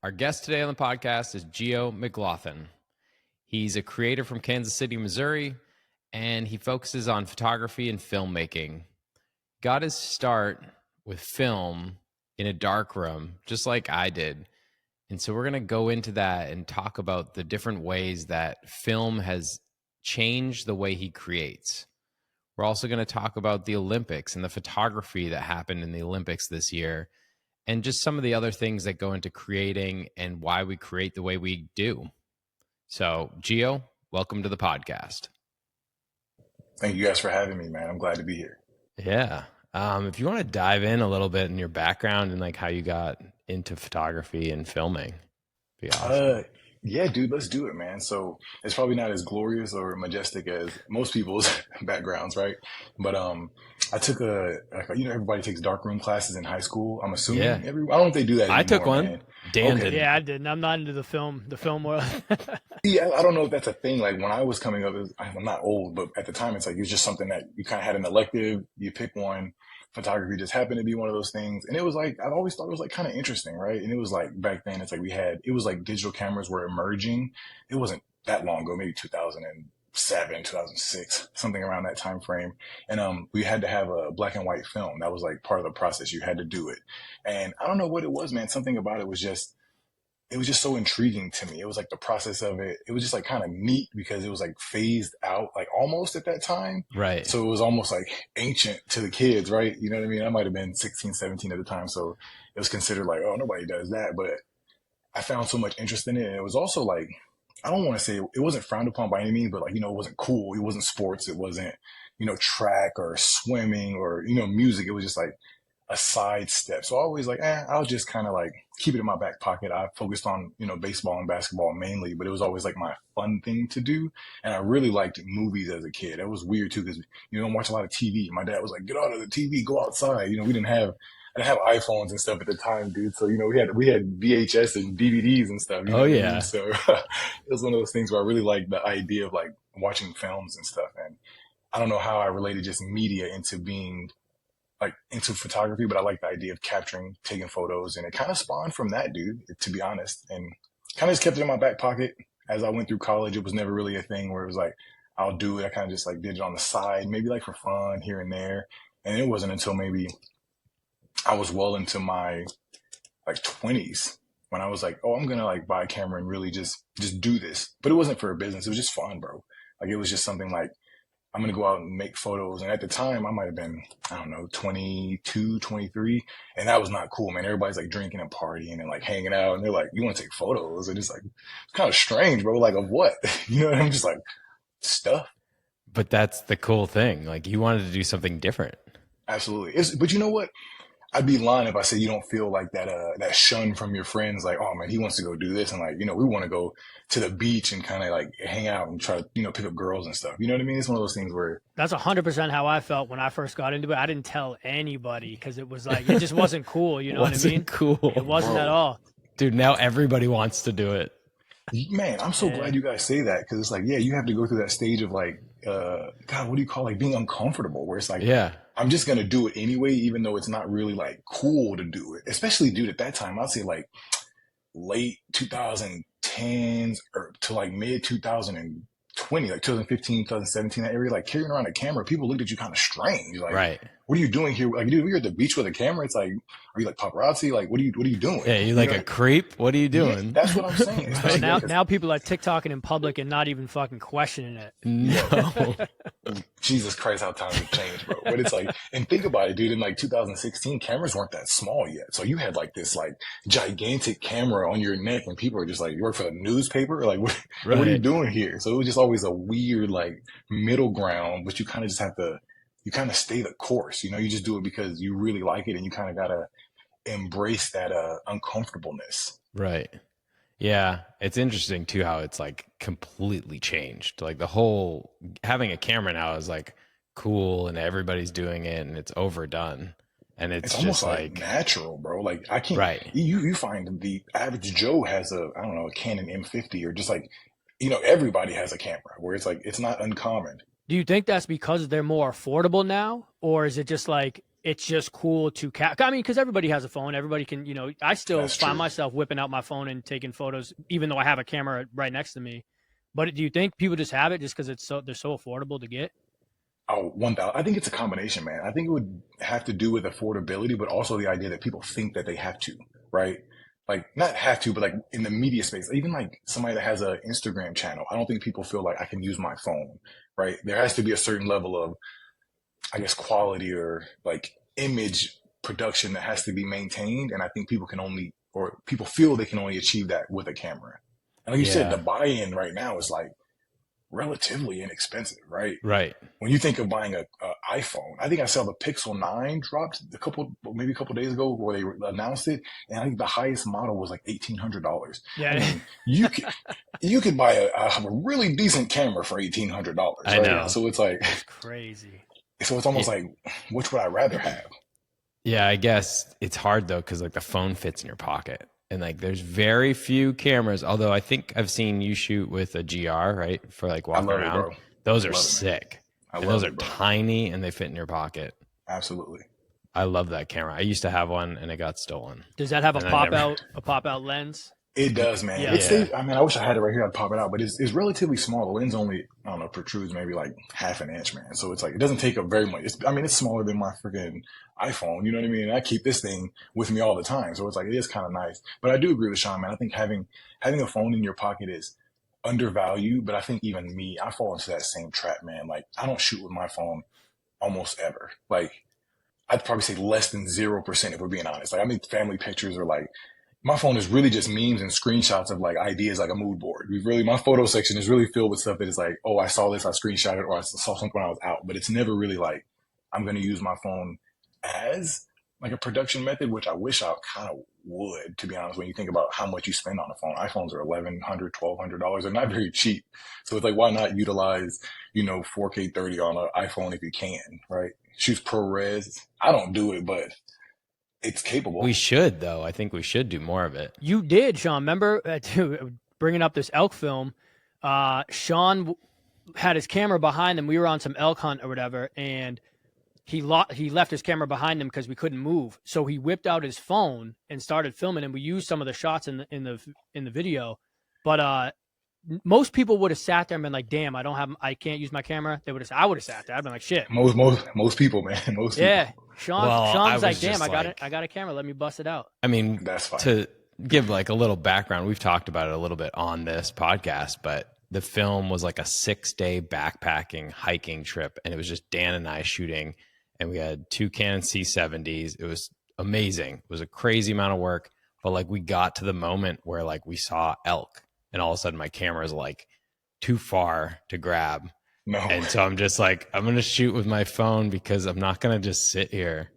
Our guest today on the podcast is Gio McGlothan. He's a creator from Kansas City, Missouri, and he focuses on photography and filmmaking. Got his start with film in a dark room, just like I did. And so we're going to go into that and talk about the different ways that film has changed the way he creates. We're also going to talk about the Olympics and the photography that happened in the Olympics this year, and just some of the other things that go into creating and why we create the way we do. So, Gio, welcome to the podcast. Thank you guys for having me, man. I'm glad to be here. Yeah. If you want to dive in a little bit in your background and like how you got into photography and filming, be awesome. Yeah, dude, let's do it, man. So it's probably not as glorious or majestic as most people's backgrounds, right? But I took everybody takes darkroom classes in high school. I'm assuming Yeah. I don't know if they do that anymore, I took one. man. Dan Okay. did. Yeah, I didn't. I'm not into the film world. Yeah, I don't know if that's a thing. Like when I was coming up, I'm not old, but at the time, it's like it was just something that you kind of had an elective. You pick one. Photography just happened to be one of those things, and it was like I've always thought it was like kind of interesting, right? And it was like back then, it's like it was like digital cameras were emerging. It wasn't that long ago, maybe 2007, 2006, something around that time frame. And we had to have a black and white film. That was like part of the process. You had to do it, and I don't know what it was, man. Something about it was just so intriguing to me. It was like the process of it. It was just like kind of neat because it was like phased out, like almost at that time. Right. So it was almost like ancient to the kids, right? You know what I mean? I might have been 16, 17 at the time. So it was considered like, oh, nobody does that. But I found so much interest in it. And it was also like, I don't want to say it wasn't frowned upon by any means, but like, it wasn't cool. It wasn't sports. It wasn't, track or swimming or, music. It was just like a sidestep. So I always like, I'll just kind of like keep it in my back pocket. I focused on, baseball and basketball mainly, but it was always like my fun thing to do. And I really liked movies as a kid. That was weird too, because you don't watch a lot of TV. My dad was like, get out of the TV, go outside. I didn't have iPhones and stuff at the time, dude. So, we had VHS and DVDs and stuff. Oh, yeah. So it was one of those things where I really liked the idea of like watching films and stuff. And I don't know how I related just media into being like into photography, but I like the idea of capturing, taking photos, and it kind of spawned from that, dude, to be honest, and kind of just kept it in my back pocket as I went through college. It was never really a thing where it was like, I'll do it. I kind of just like did it on the side, maybe like for fun here and there. And it wasn't until maybe I was well into my like 20s when I was like, oh, I'm going to like buy a camera and really just do this. But it wasn't for a business. It was just fun, bro. Like it was just something like, I'm going to go out and make photos. And at the time, I might have been, I don't know, 22, 23. And that was not cool, man. Everybody's like drinking and partying and like hanging out. And they're like, you want to take photos? And it's like, it's kind of strange, bro. Like, of what? And I'm just like, stuff. But that's the cool thing. Like you wanted to do something different. Absolutely. But you know what? I'd be lying if I said you don't feel like that shun from your friends, like, oh man, he wants to go do this. And like, we want to go to the beach and kind of like hang out and try to, pick up girls and stuff. You know what I mean? It's one of those things where That's 100% how I felt when I first got into it. I didn't tell anybody because it was like, it just wasn't cool. You know what I mean? Cool. It wasn't at all. Dude, now everybody wants to do it. man, I'm so glad you guys say that. Cause it's like, yeah, you have to go through that stage of like, God, what do you call like being uncomfortable where it's like, Yeah. I'm just going to do it anyway, even though it's not really like cool to do it. Especially, dude, at that time, I'd say like late 2010s or to like mid 2020, like 2015, 2017, that area, like carrying around a camera, people looked at you kind of strange. Like, Right. what are you doing here? Like, dude, we're at the beach with a camera. It's like, are you like paparazzi? Like, what are you doing? Yeah, you're like a creep? What are you doing? Yeah, that's what I'm saying. So now people are TikToking in public and not even fucking questioning it. No. Jesus Christ, how times have changed, bro. But it's like, and think about it, dude, in like 2016, cameras weren't that small yet. So you had like this like gigantic camera on your neck and people are just like, you work for a newspaper? Like, what are you doing here? So it was just always a weird like middle ground, but you kind of just have to, you kind of stay the course, you just do it because you really like it and you kind of got to embrace that uncomfortableness. Right. Yeah. It's interesting too how it's like completely changed. Like the whole having a camera now is like cool and everybody's doing it and it's overdone. And it's just almost like natural, bro. Like I can't, right. You find the average Joe has a Canon M50 or just like, everybody has a camera where it's like, it's not uncommon. Do you think that's because they're more affordable now? Or is it just like it's just cool to I mean, because everybody has a phone. Everybody can, I still That's find true. myself whipping out my phone and taking photos, even though I have a camera right next to me. But do you think people just have it just because they're so affordable to get? Oh, 1,000. I think it's a combination, man. I think it would have to do with affordability, but also the idea that people think that they have to, right? Like, not have to, but like in the media space, even like somebody that has an Instagram channel, I don't think people feel like I can use my phone, right? There has to be a certain level of, I guess, quality or like image production that has to be maintained. And I think people can only, or people feel they can only achieve that with a camera. And like you said, the Yeah. buy-in right now is like relatively inexpensive, right? Right. When you think of buying a iPhone, I think I saw the Pixel 9 dropped maybe a couple days ago where they announced it, and I think the highest model was like $1,800. Yeah, I mean, you could buy a really decent camera for $1,800, I right? yeah, know. So it's like, it's crazy. so it's almost like, which would I rather have? Yeah, I guess it's hard though because like the phone fits in your pocket, and like there's very few cameras. Although I think I've seen you shoot with a GR, right, for like I walking love it, around. bro. Those I are love it, man. sick, I and those love are it, bro. tiny and they fit in your pocket. Absolutely. I love that camera. I used to have one and it got stolen. Does that have And I never. a pop out lens? It does, man. Yeah. It Yeah. stays. I mean, I wish I had it right here. I'd pop it out, but it's relatively small. The lens only, I don't know, protrudes maybe like half an inch, man. So it's like it doesn't take up very much. I mean, it's smaller than my freaking iPhone. You know what I mean? And I keep this thing with me all the time, so it's like it is kind of nice. But I do agree with Sean, man. I think having a phone in your pocket is undervalued. But I think even me, I fall into that same trap, man. Like I don't shoot with my phone almost ever. Like I'd probably say less than 0% if we're being honest. Like I make family pictures or like my phone is really just memes and screenshots of like ideas, like a mood board. My photo section is really filled with stuff that is like, oh, I saw this, I screenshot it, or I saw something when I was out. But it's never really like, I'm going to use my phone as like a production method, which I wish I kind of would, to be honest, when you think about how much you spend on a phone. iPhones are $1,100, $1,200. They're not very cheap. So it's like, why not utilize, 4K 30 on an iPhone if you can, right? Shoots ProRes. I don't do it, but it's capable. We should though. I think we should do more of it. You did, Sean. Remember, bringing up this elk film, Sean had his camera behind him. We were on some elk hunt or whatever, and he left his camera behind him because we couldn't move. So he whipped out his phone and started filming, and we used some of the shots in the video. But most people would have sat there and been like, "Damn, I can't use my camera." I would have sat there. I'd been like, "Shit." Most people, man. Most people. Yeah, Sean's I like, was "Damn, just I got a camera. Let me bust it out." I mean, That's fine. to give like a little background, we've talked about it a little bit on this podcast, but the film was like a 6-day backpacking hiking trip, and it was just Dan and I shooting, and we had 2 Canon C70s. It was amazing. It was a crazy amount of work, but like we got to the moment where like we saw elk, and all of a sudden my camera is like too far to grab. No. And so I'm just like, I'm going to shoot with my phone because I'm not going to just sit here.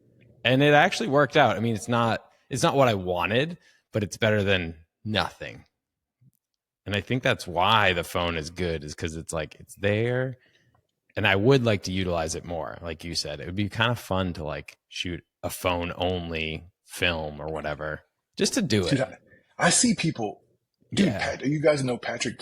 And it actually worked out. I mean, it's not what I wanted, but it's better than nothing. And I think that's why the phone is good, is because it's like, it's there. And I would like to utilize it more. Like you said, it would be kind of fun to like shoot a phone only film or whatever, just to do it. Dude, I see people. Dude, Yeah. you guys know Patrick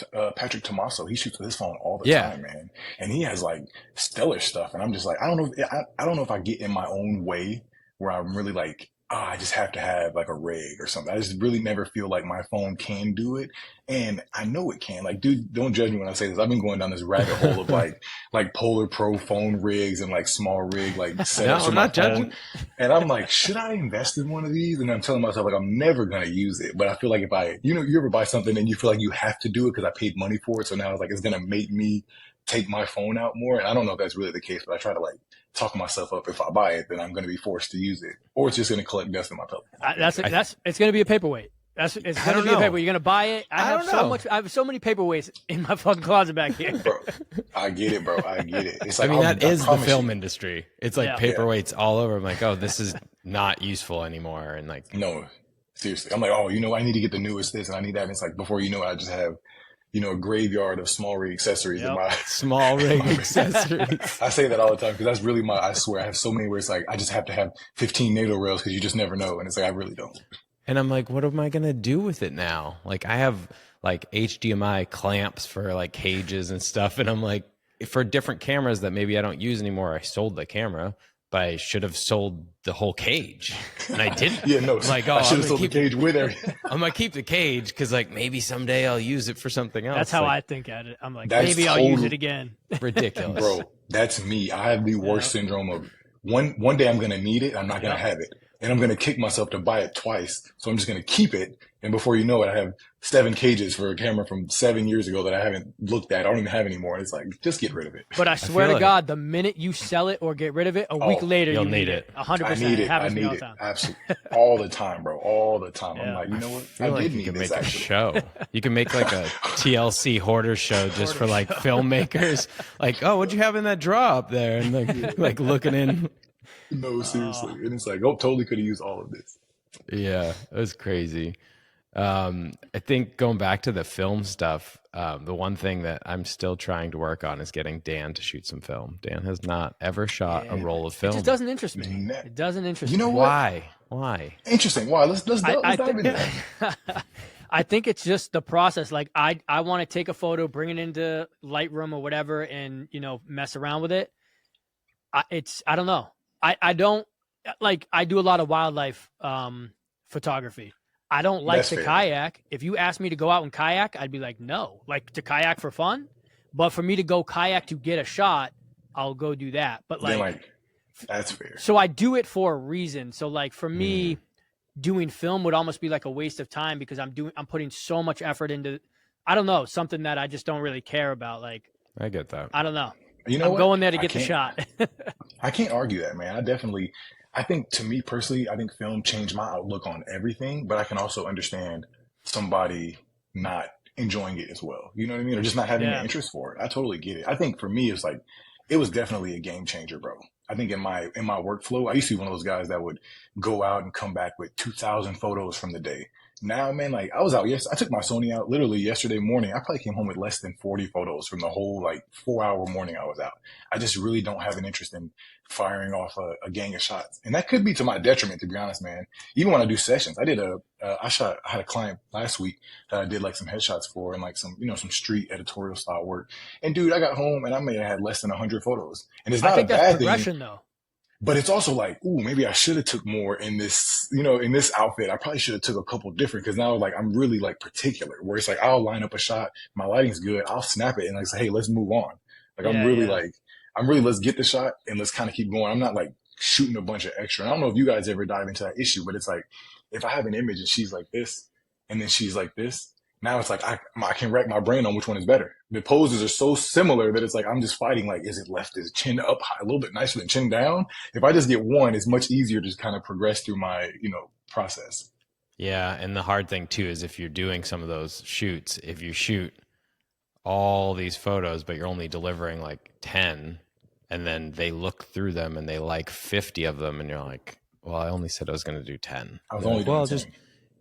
Tomaso. He shoots with his phone all the Yeah. time, man. And he has like stellar stuff. And I'm just like, I don't know if I get in my own way where I'm really like, I just have to have like a rig or something. I just really never feel like my phone can do it. And I know it can. Like, dude, don't judge me when I say this. I've been going down this rabbit hole of like Polar Pro phone rigs and like small rig, like setups No, with I'm my not judging. phone. And I'm like, should I invest in one of these? And I'm telling myself like, I'm never going to use it. But I feel like if you ever buy something and you feel like you have to do it because I paid money for it. So now it's like, it's going to make me take my phone out more. And I don't know if that's really the case, but I try to like talk myself up. If I buy it, then I'm going to be forced to use it, or it's just going to collect dust in my pellet. It's going to be a paperweight. It's going to be a paperweight. You're going to buy it. I have so many paperweights in my fucking closet back here. Bro, I get it, bro. I get it. It's like, I mean, that is the film you. industry. It's like Yeah. paperweights all over. I'm like, oh, this is not useful anymore. And like, No, seriously. I'm like, oh, I need to get the newest this and I need that. And it's like, before you know it, I just have, a graveyard of small rig accessories in my small rig accessories. I say that all the time because that's really I swear I have so many where it's like, I just have to have 15 NATO rails because you just never know. And it's like, I really don't. And I'm like, what am I going to do with it now? Like I have like HDMI clamps for like cages and stuff. And I'm like, for different cameras that maybe I don't use anymore, I sold the camera, but I should have sold the whole cage, and I didn't. Yeah, no. Like, I should have sold the cage with everything. I'm gonna keep the cage because like maybe someday I'll use it for something else. That's how like, I think at it. I'm like, maybe I'll use it again. Ridiculous, bro. That's me. I have the worst syndrome of one day I'm gonna need it. I'm not gonna have it, and I'm gonna kick myself to buy it twice. So I'm just gonna keep it, and before you know it, I have 7 cages for a camera from 7 years ago that I haven't looked at. I don't even have anymore. And it's like, just get rid of it. But I swear to God, the minute you sell it or get rid of it, a week later you'll you need it. 100%. I need it. I need it. Absolutely. All the time, bro. All the time. I'm like, you know what? I did need this, make a show. You can make like a TLC hoarder show just for like filmmakers. Like, oh, what'd you have in that drawer up there? And like looking in. No, seriously. And it's like, oh, totally could have used all of this. Yeah, it was crazy. I think going back to the film stuff, the one thing that I'm still trying to work on is getting Dan to shoot some film. Dan has not ever shot a roll of film. It just doesn't interest me. It doesn't interest me. You know what? Why? Interesting. Why? Let's dive into that. I think it's just the process. Like I want to take a photo, bring it into Lightroom or whatever, and mess around with it. I don't know. I don't like. I do a lot of wildlife photography. I don't like to kayak. If you asked me to go out and kayak, I'd be like, no. Like to kayak for fun, but for me to go kayak to get a shot, I'll go do that. But that's fair. So I do it for a reason. So like for me, doing film would almost be like a waste of time because I'm putting so much effort into, I don't know, something that I just don't really care about. Like I get that. I don't know. I'm going there to get the shot. I can't argue that, man. I think to me personally, I think film changed my outlook on everything, but I can also understand somebody not enjoying it as well. You know what I mean? Or just not having an interest for it. I totally get it. I think for me, it's like, it was definitely a game changer, bro. I think in my workflow, I used to be one of those guys that would go out and come back with 2,000 photos from the day. Now, man, like I was out, I took my Sony out literally yesterday morning. I probably came home with less than 40 photos from the whole 4-hour morning I was out. I just really don't have an interest in firing off a gang of shots. And that could be to my detriment, to be honest, man. Even when I do sessions, I had a client last week that I did like some headshots for and like some, some street editorial style work. And dude, I got home and I may have had less than 100 photos. And it's not a bad thing. Though. But it's also like, ooh, maybe I should have took more in this, in this outfit. I probably should have took a couple different because now I'm really particular where it's like, I'll line up a shot. My lighting's good. I'll snap it and say, hey, let's move on. Let's get the shot and let's kind of keep going. I'm not shooting a bunch of extra. And I don't know if you guys ever dive into that issue, but it's like, if I have an image and she's like this and then she's like this, now it's like, I can rack my brain on which one is better. The poses are so similar that it's like, I'm just fighting. Is it left? Is chin up high, a little bit nicer than chin down? If I just get one, it's much easier to just kind of progress through my, process. Yeah. And the hard thing too, is if you're doing some of those shoots, if you shoot all these photos, but you're only delivering 10, and then they look through them and they like 50 of them. And you're like, well, I only said I was going to do 10. I was only doing 10.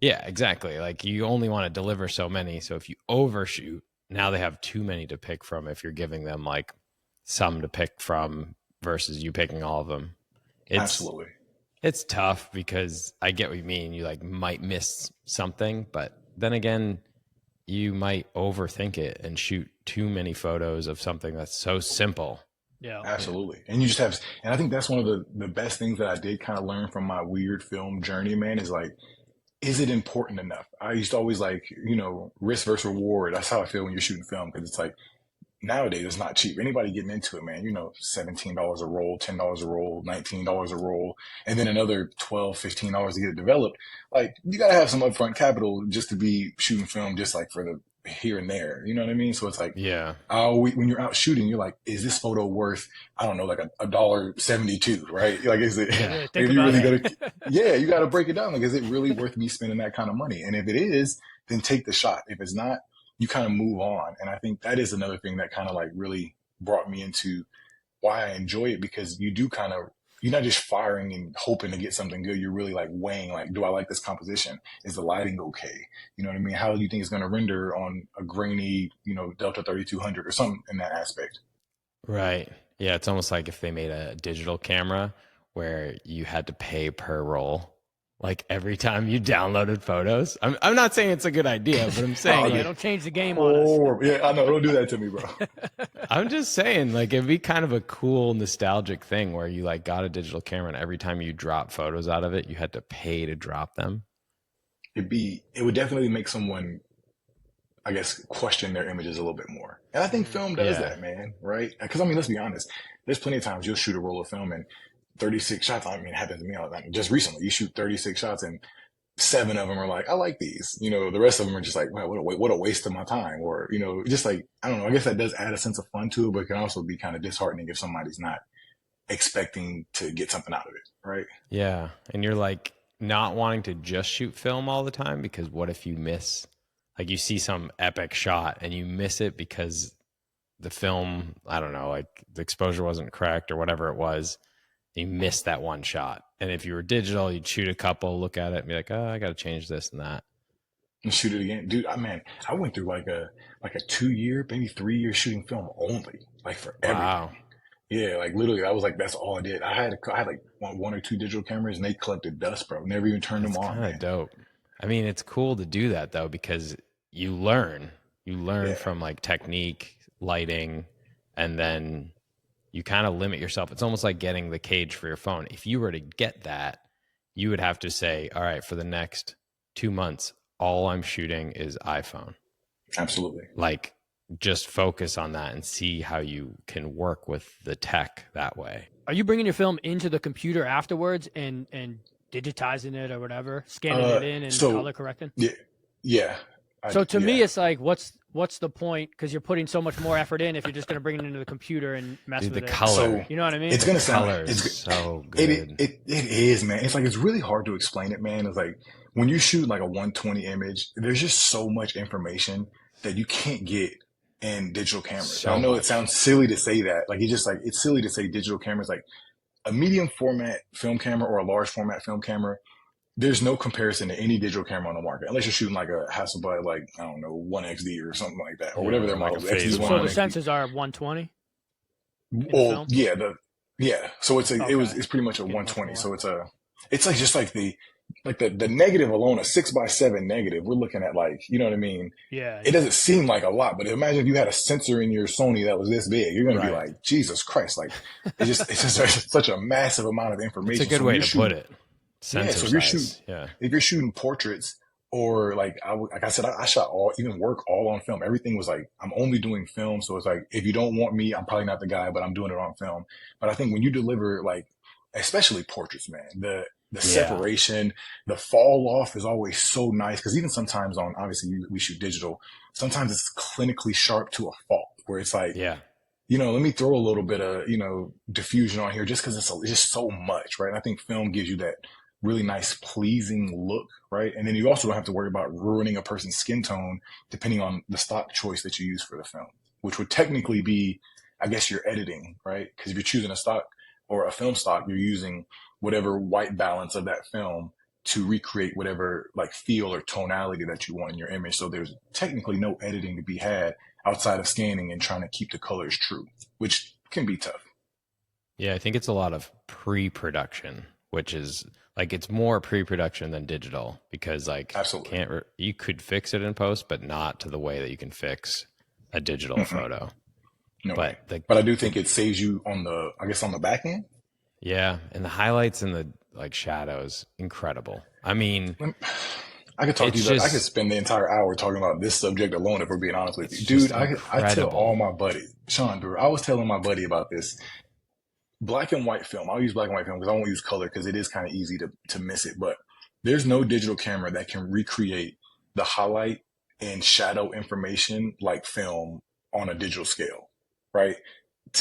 Yeah, exactly. You only want to deliver so many. So if you overshoot, now they have too many to pick from if you're giving them some to pick from versus you picking all of them. Absolutely. It's tough because I get what you mean. You might miss something, but then again, you might overthink it and shoot too many photos of something that's so simple. Yeah, absolutely. And you just have, and I think that's one of the best things that I did kind of learn from my weird film journey, man, is it important enough? I used to always risk versus reward. That's how I feel when you're shooting film. Cause it's nowadays it's not cheap. Anybody getting into it, man, $17 a roll, $10 a roll, $19 a roll, and then another $12, $15 to get it developed. You got to have some upfront capital just to be shooting film, just for the here and there. You know what I mean? So it's yeah. When you're out shooting, you're is this photo worth, I don't know, $1.72, right? Is it, if you really you got to break it down. Is it really worth me spending that kind of money? And if it is, then take the shot. If it's not, you kind of move on. And I think that is another thing that kind of really brought me into why I enjoy it, because you do you're not just firing and hoping to get something good. You're really weighing, do I like this composition? Is the lighting okay? You know what I mean? How do you think it's going to render on a grainy, Delta 3200 or something in that aspect? Right. Yeah. It's almost like if they made a digital camera where you had to pay per roll. like every time you downloaded photos? I'm not saying it's a good idea, but I'm saying Yeah, don't change the game on us. Yeah, I know. Don't do that to me, bro. I'm just saying, like, it'd be kind of a cool nostalgic thing where you like got a digital camera and every time you drop photos out of it, you had to pay to drop them. It would definitely make someone, I guess, question their images a little bit more. And I think film does Yeah. that, man, right? Because, I mean, let's be honest. There's plenty of times you'll shoot a roll of film and 36 shots. I mean, it happens to me all the time. Just recently, you shoot 36 shots and 7 of them are like, I like these. You know, the rest of them are just like, wow, what a waste of my time. Or, you know, just like, I don't know. I guess that does add a sense of fun to it, but it can also be kind of disheartening if somebody's not expecting to get something out of it, right? Yeah. And you're like not wanting to just shoot film all the time because what if you miss, like you see some epic shot and you miss it because the film, I don't know, like the exposure wasn't correct or whatever it was. You missed that one shot. And if you were digital, you'd shoot a couple, look at it and be like, oh, I got to change this and that. And shoot it again. Dude, I went through like a 2 year, maybe 3 year shooting film only, like for everything. Wow. Yeah, like literally, I was like, that's all I did. I had like one or two digital cameras, and they collected dust, bro. Never even turned That's them on, kind of man. dope. I mean, it's cool to do that though, because you learn Yeah, from like technique, lighting, and then you kind of limit yourself. It's almost like getting the cage for your phone. If you were to get that, you would have to say, all right, for the next 2 months, all I'm shooting is iPhone. absolutely. Like just focus on that and see how you can work with the tech that way. Are you bringing your film into the computer afterwards and digitizing it or whatever, scanning it in and So color correcting? yeah. So to me, Yeah. it's like, what's the point? Because you're putting so much more effort in if you're just going to bring it into the computer and mess Dude, with the it. color. So You know what I mean? it's gonna Color sound is so it, good. it is, man. It's like it's really hard to explain it, man. It's like when you shoot like a 120 image, there's just so much information that you can't get in digital cameras. So I know it much. sounds silly to say that. Like it's silly to say digital cameras. Like a medium format film camera or a large format film camera, there's no comparison to any digital camera on the market unless you're shooting like a Hasselblad, like I don't know, 1XD or something like that, or whatever their Or like model a is. phase XD1, So one. the 1XD. sensors are 120 in the Oh film? yeah. So Okay. it's pretty much a Getting much 120. more. So it's like just like the negative alone, a 6x7 negative. We're looking at like, you know what I mean? Yeah. It doesn't seem like a lot, but imagine if you had a sensor in your Sony that was this big. You're gonna be Right. like, Jesus Christ! Like it's just such a massive amount of information. It's a good So way you're to shooting, put it. yeah. Sensor So if you're shooting, size. Yeah. if you're shooting portraits or like I said, I shot even work all on film. Everything was like, I'm only doing film. So it's like, if you don't want me, I'm probably not the guy, but I'm doing it on film. But I think when you deliver like, especially portraits, man, the Yeah. separation, the fall off is always so nice. Cause even sometimes obviously we shoot digital, sometimes it's clinically sharp to a fault where it's like, Yeah. let me throw a little bit of, diffusion on here just because it's just so much, right? And I think film gives you that really nice, pleasing look, right? And then you also don't have to worry about ruining a person's skin tone depending on the stock choice that you use for the film, which would technically be, I guess, your editing, right? Because if you're choosing a stock or a film stock, you're using whatever white balance of that film to recreate whatever like feel or tonality that you want in your image. So there's technically no editing to be had outside of scanning and trying to keep the colors true, which can be tough. Yeah, I think it's a lot of pre-production, which is like it's more pre-production than digital because like Absolutely. you could fix it in post, but not to the way that you can fix a digital Mm-mm. photo. No way. But But I do think it saves you on the back end. yeah, and the highlights and the like shadows, incredible. I mean, I could talk to it's you. I could just spend the entire hour talking about this subject alone if we're being honest with it's you, just dude. I tell all incredible. my buddies, Sean, dude. I was telling my buddy about this black and white film. I'll use black and white film because I won't use color because it is kind of easy to miss it. But there's no digital camera that can recreate the highlight and shadow information like film on a digital scale, right?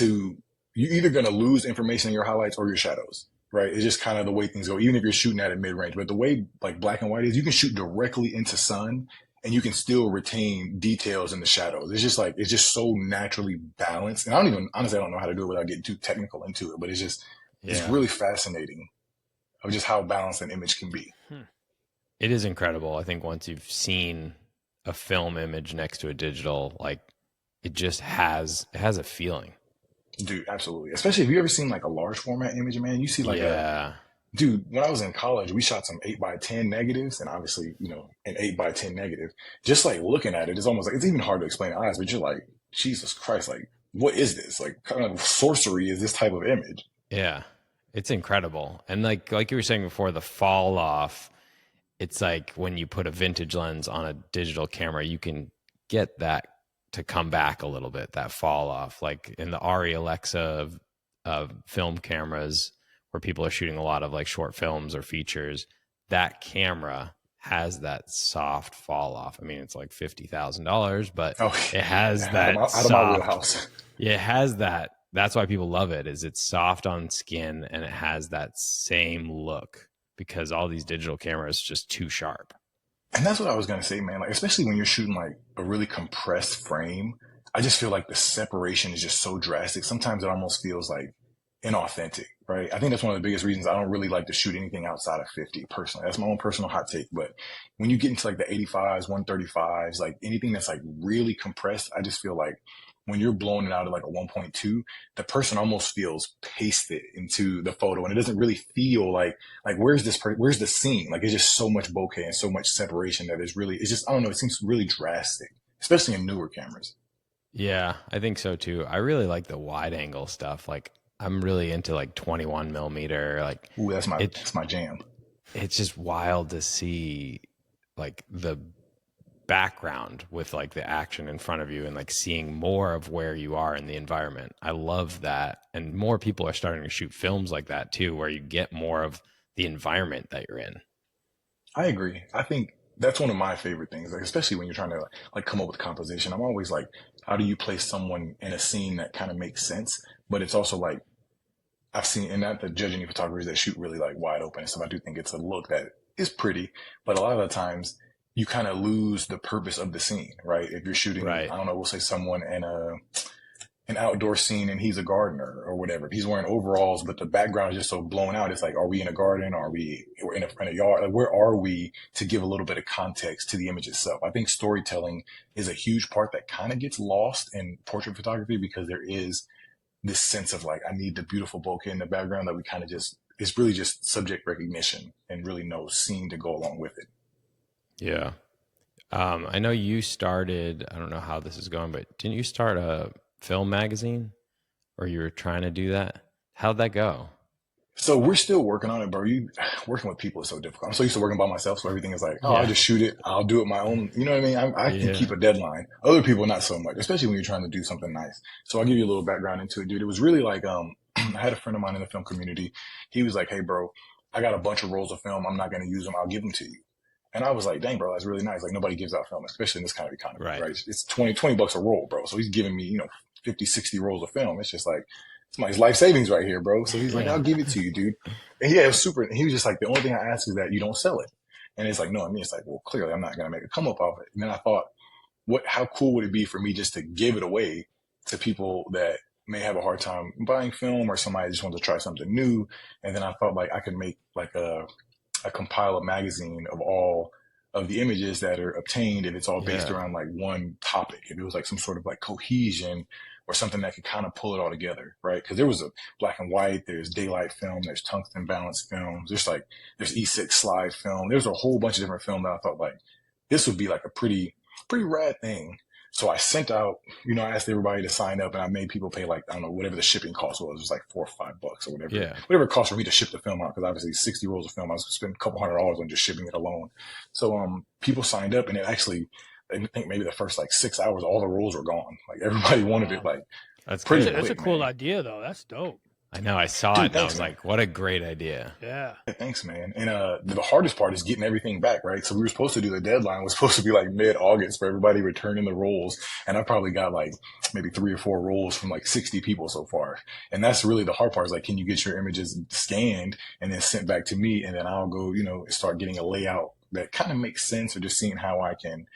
You're either going to lose information in your highlights or your shadows, right? It's just kind of the way things go, even if you're shooting at a mid range. But the way like black and white is, you can shoot directly into sun and you can still retain details in the shadows. It's just so naturally balanced. And honestly, I don't know how to do it without getting too technical into it, but it's Yeah, really fascinating of just how balanced an image can be. it is incredible. I think once you've seen a film image next to a digital, like it has a feeling. Dude, absolutely. Especially if you ever seen like a large format image, man, you see like Yeah. Dude, when I was in college, we shot some 8x10 negatives and obviously, an 8x10 negative. Just like looking at it, it's almost like it's even hard to explain to eyes, but you're like, Jesus Christ, like, what is this? Like, kind of sorcery is this type of image? Yeah, it's incredible. And like you were saying before, the fall off, it's like when you put a vintage lens on a digital camera, you can get that to come back a little bit, that fall off. Like in the Ari Alexa of film cameras, where people are shooting a lot of like short films or features, that camera has that soft fall off. I mean, it's like $50,000, but Oh, it has yeah, that out of my soft. wheelhouse. Yeah, it has that. That's why people love it. Is it's soft on skin and it has that same look because all these digital cameras just too sharp. And that's what I was gonna say, man. Like, especially when you're shooting like a really compressed frame, I just feel like the separation is just so drastic. Sometimes it almost feels like inauthentic, right? I think that's one of the biggest reasons I don't really like to shoot anything outside of 50 personally. That's my own personal hot take. But when you get into like the 85s, 135s, like anything that's like really compressed, I just feel like when you're blowing it out at like a 1.2, the person almost feels pasted into the photo and it doesn't really feel like where's the scene? Like it's just so much bokeh and so much separation that is really, it's just, I don't know, it seems really drastic, especially in newer cameras. Yeah, I think so too. I really like the wide angle stuff. Like I'm really into like 21 millimeter. Like Ooh, it, that's my jam. it's just wild to see like the background with like the action in front of you and like seeing more of where you are in the environment. I love that. And more people are starting to shoot films like that too, where you get more of the environment that you're in. I agree. I think that's one of my favorite things, like especially when you're trying to like come up with composition. I'm always like, how do you place someone in a scene that kind of makes sense, but it's also like I've seen, and not to judge any photographers that shoot really like wide open and stuff. I do think it's a look that is pretty, but a lot of the times you kind of lose the purpose of the scene, right? If you're shooting, Right. I don't know, we'll say someone in an outdoor scene and he's a gardener or whatever. If he's wearing overalls, but the background is just so blown out, it's like, are we in a garden? Are we in a yard? Like, where are we to give a little bit of context to the image itself? I think storytelling is a huge part that kind of gets lost in portrait photography because there is this sense of like, I need the beautiful bokeh in the background that we kind of just, it's really just subject recognition and really no scene to go along with it. Yeah. I know you started, I don't know how this is going, but didn't you start a film magazine or you were trying to do that? How'd that go? So we're still working on it, bro. You working with people is so difficult. I'm so used to working by myself, so everything is like, oh, I'll Yeah. just shoot it. I'll do it my own. You know what I mean? I can Yeah. keep a deadline. Other people, not so much, especially when you're trying to do something nice. So I'll give you a little background into it, dude. It was really like, I had a friend of mine in the film community. He was like, hey, bro, I got a bunch of rolls of film. I'm not going to use them. I'll give them to you. And I was like, dang, bro, that's really nice. Like nobody gives out film, especially in this kind of economy, Right. right? It's 20 bucks a roll, bro. So he's giving me, 50, 60 rolls of film. It's just like, it's my life savings right here, bro. So he's like, Yeah. I'll give it to you, dude. And yeah, it was super. And he was just like, the only thing I ask is that you don't sell it. And it's like, no, I mean, it's like, well, clearly I'm not going to make a come up off it. And then I thought, how cool would it be for me just to give it away to people that may have a hard time buying film or somebody just wants to try something new. And then I thought like I could make like compile a magazine of all of the images that are obtained if it's all based Yeah. around like one topic. If it was like some sort of like cohesion or something that could kind of pull it all together, right? Because there was a black and white, there's daylight film, there's tungsten balanced films, there's E6 slide film. There's a whole bunch of different film that I thought like this would be like a pretty rad thing. So I sent out, I asked everybody to sign up and I made people pay like, I don't know, whatever the shipping cost was. It was like $4 or $5 or Yeah. whatever it cost for me to ship the film out. Cause obviously 60 rolls of film, I was going to spend a couple $100 on just shipping it alone. So, people signed up and it actually, I think maybe the first like 6 hours, all the rolls were gone. Like everybody wanted it like That's pretty good. That's a quick, cool man. idea, though. That's dope. I know. I saw it Dude, and I thanks, was man. like, what a great idea. Yeah. Thanks, man. And the hardest part is getting everything back, right? So we were supposed to do the deadline was supposed to be like mid-August for everybody returning the rolls, and I probably got like maybe 3 or 4 rolls from like 60 people so far. And that's really the hard part is like, can you get your images scanned and then sent back to me, and then I'll go, start getting a layout that kind of makes sense, or just seeing how I can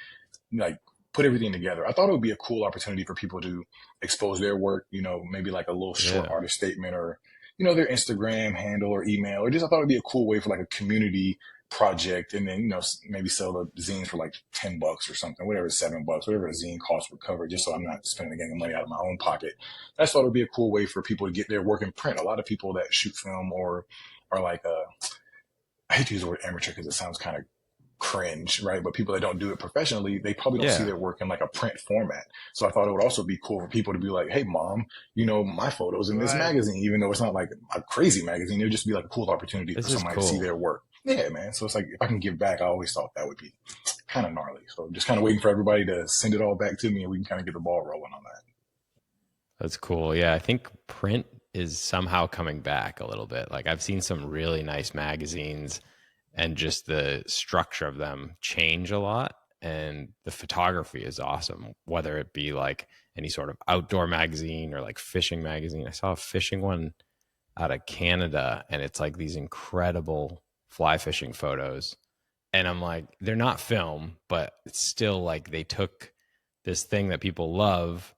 like put everything together. I thought it would be a cool opportunity for people to expose their work, maybe like a little short Yeah. artist statement or their Instagram handle or email, or just I thought it'd be a cool way for like a community project, and then maybe sell the zines for like $10 or something, whatever, $7, whatever a zine cost would cover, just so I'm not spending any money out of my own pocket. I just thought it'd be a cool way for people to get their work in print. A lot of people that shoot film or are like I hate to use the word amateur because it sounds kind of cringe, right? But people that don't do it professionally, they probably don't see Yeah, their work in like a print format. So I thought it would also be cool for people to be like, hey, mom, my photos in this Right. magazine, even though it's not like a crazy magazine, it would just be like a cool opportunity for this is somebody to see cool. their work. Yeah, man. So it's like, if I can give back, I always thought that would be kind of gnarly. So just kind of waiting for everybody to send it all back to me and we can kind of get the ball rolling on that. That's cool. Yeah, I think print is somehow coming back a little bit. Like I've seen some really nice magazines and just the structure of them change a lot. And the photography is awesome, whether it be like any sort of outdoor magazine or like fishing magazine. I saw a fishing one out of Canada and it's like these incredible fly fishing photos. And I'm like, they're not film, but it's still like they took this thing that people love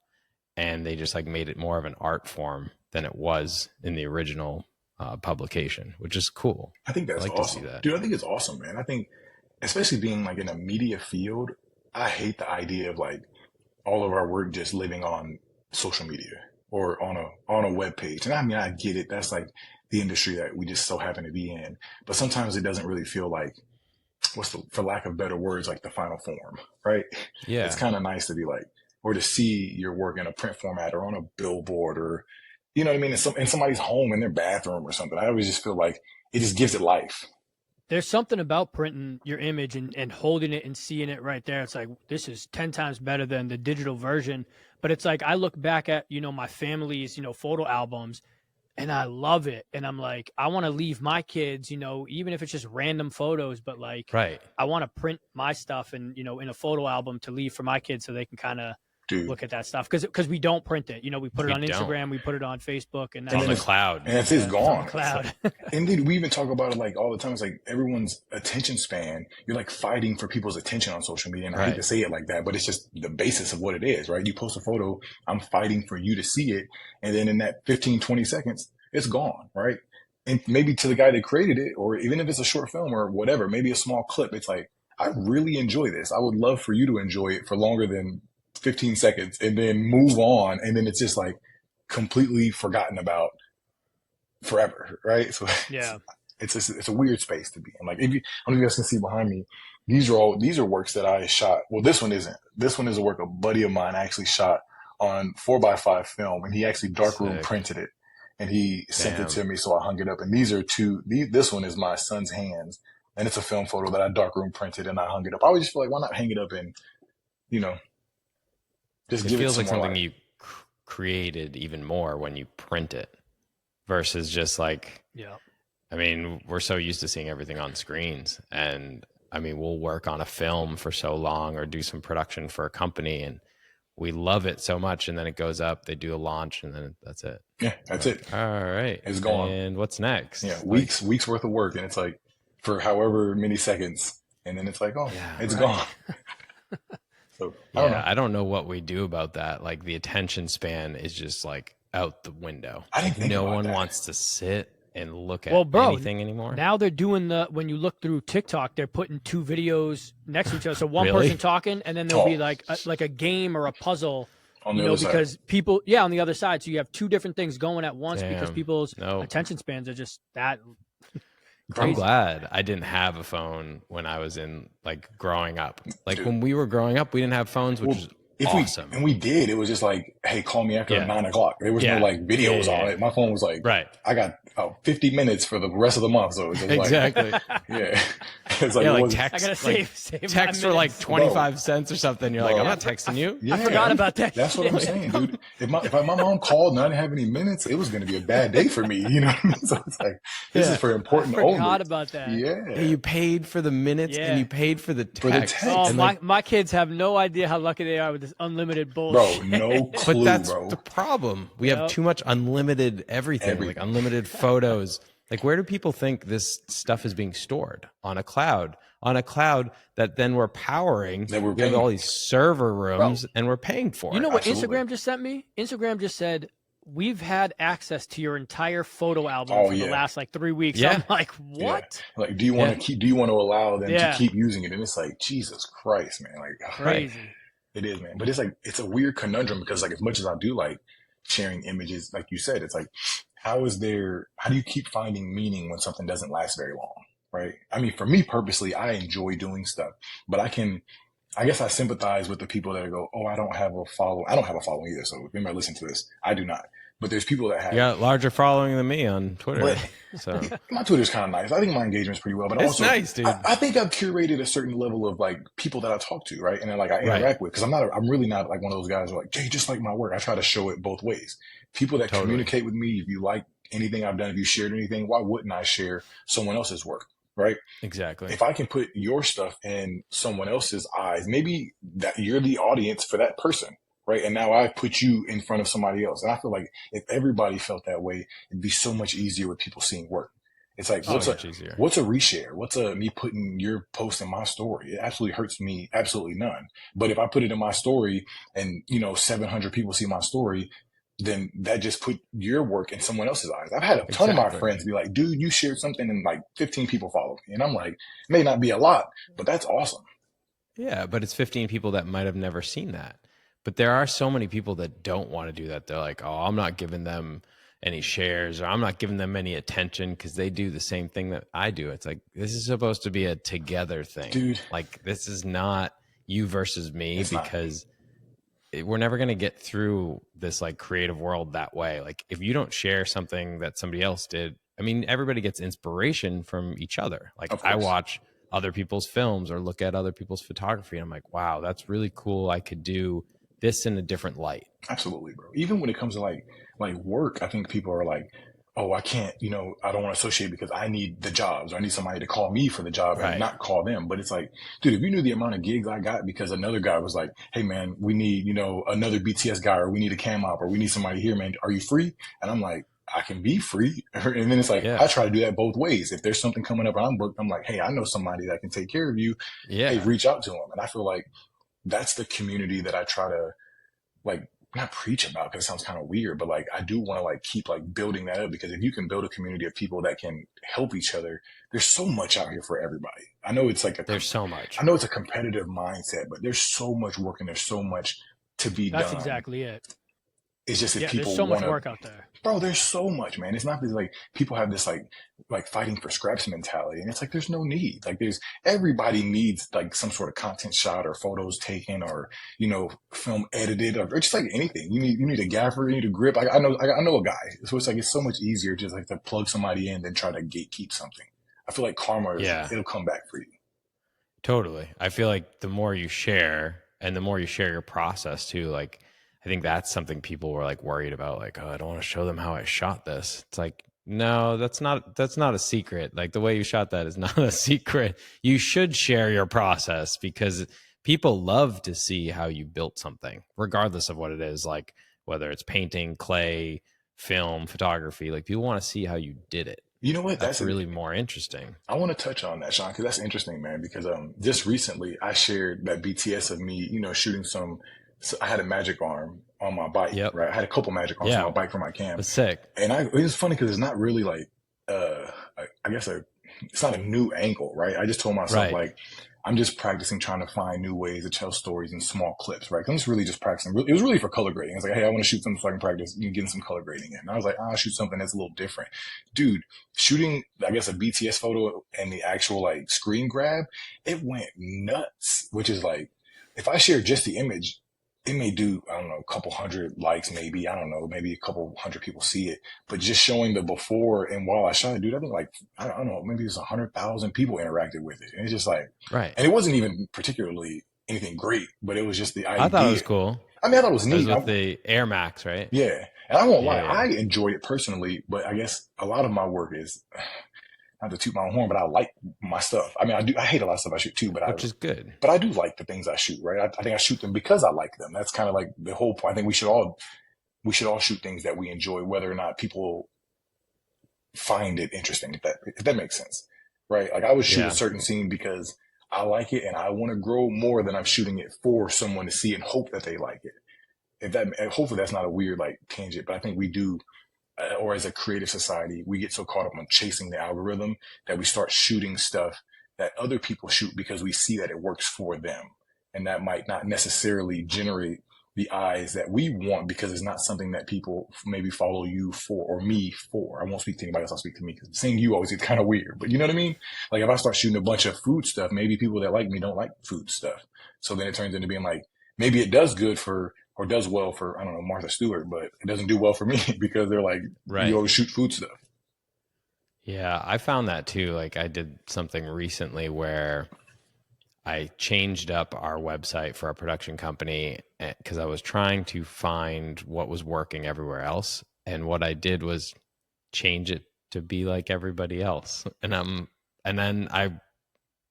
and they just like made it more of an art form than it was in the original publication, which is cool. I think I that's like to see awesome. that. Dude, I think it's awesome, man. I think, especially being like in a media field, I hate the idea of like all of our work just living on social media or on a web page. And I mean, I get it. That's like the industry that we just so happen to be in. But sometimes it doesn't really feel like for lack of better words, like the final form, right? It's Yeah. kind of nice to be like, or to see your work in a print format or on a billboard or, you know what I mean? In somebody's home, in their bathroom or something. I always just feel like it just gives it life. There's something about printing your image and holding it and seeing it right there. It's like, this is 10 times better than the digital version. But it's like, I look back at, my family's, photo albums and I love it. And I'm like, I want to leave my kids, even if it's just random photos, but like, Right. I want to print my stuff and, in a photo album to leave for my kids so they can kind of Dude. look at that stuff. Cause we don't print it. We put it on Instagram, we put it on Facebook and It's on the cloud. And it's gone. Cloud. And dude, we even talk about it like all the time. It's like everyone's attention span. You're like fighting for people's attention on social media. And I hate to say it like that, but it's just the basis of what it is, right? You post a photo, I'm fighting for you to see it. And then in that 15, 20 seconds, it's gone, right? And maybe to the guy that created it, or even if it's a short film or whatever, maybe a small clip, it's like, I really enjoy this. I would love for you to enjoy it for longer than 15 seconds and then move on. And then it's just like completely forgotten about forever, right? So Yeah. it's a weird space to be in. Like, if you, I don't know if you guys can see behind me, these are works that I shot. Well, this one isn't. This one is a work a buddy of mine actually shot on 4x5 film, and he actually darkroom printed it, and he sent it to me, so I hung it up. And these are this one is my son's hands, and it's a film photo that I darkroom printed, and I hung it up. I always just feel like, why not hang it up and, just give it feels like something life. you created even more when you print it versus just like, yeah. I mean, we're so used to seeing everything on screens, and I mean, we'll work on a film for so long or do some production for a company and we love it so much. And then it goes up, they do a launch and then that's it. Yeah, that's it. All right. It's gone. And what's next? Yeah. Weeks worth of work. And it's like for however many seconds. And then it's like, oh, yeah, it's gone. So I don't know what we do about that. Like the attention span is just like out the window. I didn't think no about one that. wants to sit and look at anything anymore. Now they're doing when you look through TikTok, they're putting two videos next to each other. So one person talking, and then there'll be like a game or a puzzle, on the other because side. people, on the other side. So you have two different things going at once because people's attention spans are just that. I'm glad I didn't have a phone when I was in like growing up. Like when we were growing up, we didn't have phones, which is awesome. We did. It was just like, hey, call me after 9 o'clock. There was no like videos on it. My phone was like, I got 50 minutes for the rest of the month. So it was just exactly. Like, it's like, like text. I gotta save text for like 25 cents or something. You're like, I'm not texting you. I forgot about that. That's what I'm saying, dude. If my mom called and I didn't have any minutes, it was going to be a bad day for me. You know what I mean? So it's like, this is for important only. I forgot about that. Yeah. You paid for the minutes and you paid for the text. Oh, my kids have no idea how lucky they are with this unlimited bullshit. Bro, no clue, but that's bro. the problem. We have too much unlimited everything, like unlimited photos. Like, where do people think this stuff is being stored? On a cloud. On a cloud that then we're powering. We have all these server rooms and we're paying for it. You know what Instagram just sent me? Instagram just said, we've had access to your entire photo album for the last like 3 weeks. Yeah. I'm like, what? Yeah. Like, do you want to allow them to keep using it? And it's like, Jesus Christ, man. Like, crazy. It is, man. But it's like, it's a weird conundrum because like, as much as I do like sharing images, like you said, it's like, how do you keep finding meaning when something doesn't last very long? right? I mean, for me purposely, I enjoy doing stuff, but I guess I sympathize with the people that go, oh, I don't have a follow. I don't have a following either. So if anybody listen to this, I do not. But there's people that You have, got larger following than me on Twitter. but So my Twitter's kind of nice. I think my engagement's pretty well, but it's also nice, dude. I think I've curated a certain level of like people that I talk to, right? And then like I interact Right. with, because I'm really not like one of those guys who are like, Jay, just like my work. I try to show it both ways. People that Totally. communicate with me, if you like anything I've done, if you shared anything, why wouldn't I share someone else's work? Right. Exactly. If I can put your stuff in someone else's eyes, maybe that you're the audience for that person, right? And now I put you in front of somebody else. And I feel like if everybody felt that way, it'd be so much easier with people seeing work. It's like, So much easier. what's a reshare? What's a me putting your post in my story? It absolutely hurts me. Absolutely none. But if I put it in my story and, 700 people see my story, then that just put your work in someone else's eyes. I've had a ton of my friends be like, dude, you shared something and like 15 people followed me. And I'm like, it may not be a lot, but that's awesome. Yeah, but it's 15 people that might have never seen that. But there are so many people that don't want to do that. They're like, oh, I'm not giving them any shares, or I'm not giving them any attention because they do the same thing that I do. It's like, this is supposed to be a together thing. Dude. Like, this is not you versus me, It's not. because we're never going to get through this like creative world that way. Like, if you don't share something that somebody else did, I mean, everybody gets inspiration from each other. Like, Of I course. watch other people's films or look at other people's photography, and I'm like, wow, that's really cool. I could do this in a different light. Absolutely, bro. Even when it comes to like work, I think people are like, oh, I can't, I don't want to associate because I need the jobs, or I need somebody to call me for the job Right. and not call them. But it's like, dude, if you knew the amount of gigs I got because another guy was like, hey man, we need, another BTS guy, or we need a cam op, or we need somebody here, man. Are you free? And I'm like, I can be free. And then it's like, Yeah. I try to do that both ways. If there's something coming up and I'm booked, I'm like, hey, I know somebody that can take care of you. Yeah. Hey, reach out to them. And I feel like that's the community that I try to like not preach about, because it sounds kind of weird, but like I do want to like keep like building that up, because if you can build a community of people that can help each other, there's so much out here for everybody. I know it's like there's so much. I know it's a competitive mindset, but there's so much work and there's so much to be done. That's exactly it. It's just if people there's so much wanna, work out there. Bro, there's so much, man. It's not just like people have this like fighting for scraps mentality, and it's like there's no need. Like everybody needs like some sort of content shot or photos taken, or film edited, or just like anything. You need a gaffer, you need a grip. I know a guy, so it's like it's so much easier just like to plug somebody in than try to gatekeep something. I feel like karma, it'll come back for you. Totally. I feel like the more you share, and the more you share your process too, like I think that's something people were like worried about, like, oh, I don't want to show them how I shot this. It's like, no, that's not a secret. Like, the way you shot that is not a secret. You should share your process, because people love to see how you built something, regardless of what it is, like whether it's painting, clay, film, photography. Like, people want to see how you did it. You know what? That's really more interesting. I want to touch on that, Sean, because that's interesting, man. Because just recently I shared that BTS of me, shooting some. So I had a magic arm on my bike, right? I had a couple magic arms on my bike for my cam. That's sick. And it was funny because it's not really like, I guess it's not a new angle, right? I just told myself like, I'm just practicing trying to find new ways to tell stories in small clips, right? I'm just really just practicing. It was really for color grading. I was like, hey, I want to shoot something so I can practice getting some color grading in. And I was like, I'll shoot something that's a little different. Dude, shooting, I guess, a BTS photo and the actual like screen grab, it went nuts, which is like, if I share just the image, it may do, I don't know, a couple hundred likes, maybe, I don't know, maybe a couple hundred people see it, but just showing the before and while I shot it, dude, I think like, I don't know, maybe it's 100,000 people interacted with it. And it's just like, right. And it wasn't even particularly anything great, but it was just the idea. I thought it was cool. I mean, I thought it was neat. It was with the Air Max, right? Yeah. And I won't lie, I enjoyed it personally, but I guess a lot of my work is, not to toot my own horn, but I like my stuff. I mean, I hate a lot of stuff I shoot too, which is good. But I do like the things I shoot, right? I think I shoot them because I like them. That's kind of like the whole point. I think we should all shoot things that we enjoy, whether or not people find it interesting, if that makes sense, right? Like I would shoot a certain scene because I like it and I want to grow more than I'm shooting it for someone to see and hope that they like it. Hopefully that's not a weird like tangent, but I think we do. Or as a creative society, we get so caught up on chasing the algorithm that we start shooting stuff that other people shoot because we see that it works for them. And that might not necessarily generate the eyes that we want, because it's not something that people maybe follow you for or me for. I won't speak to anybody else. I'll speak to me, because seeing you always gets kind of weird. But you know what I mean? Like if I start shooting a bunch of food stuff, maybe people that like me don't like food stuff. So then it turns into being like, maybe it does good for or does well for, I don't know, Martha Stewart, but it doesn't do well for me because they're like, you Right. always shoot food stuff. Yeah, I found that too. Like I did something recently where I changed up our website for our production company because I was trying to find what was working everywhere else. And what I did was change it to be like everybody else. And then I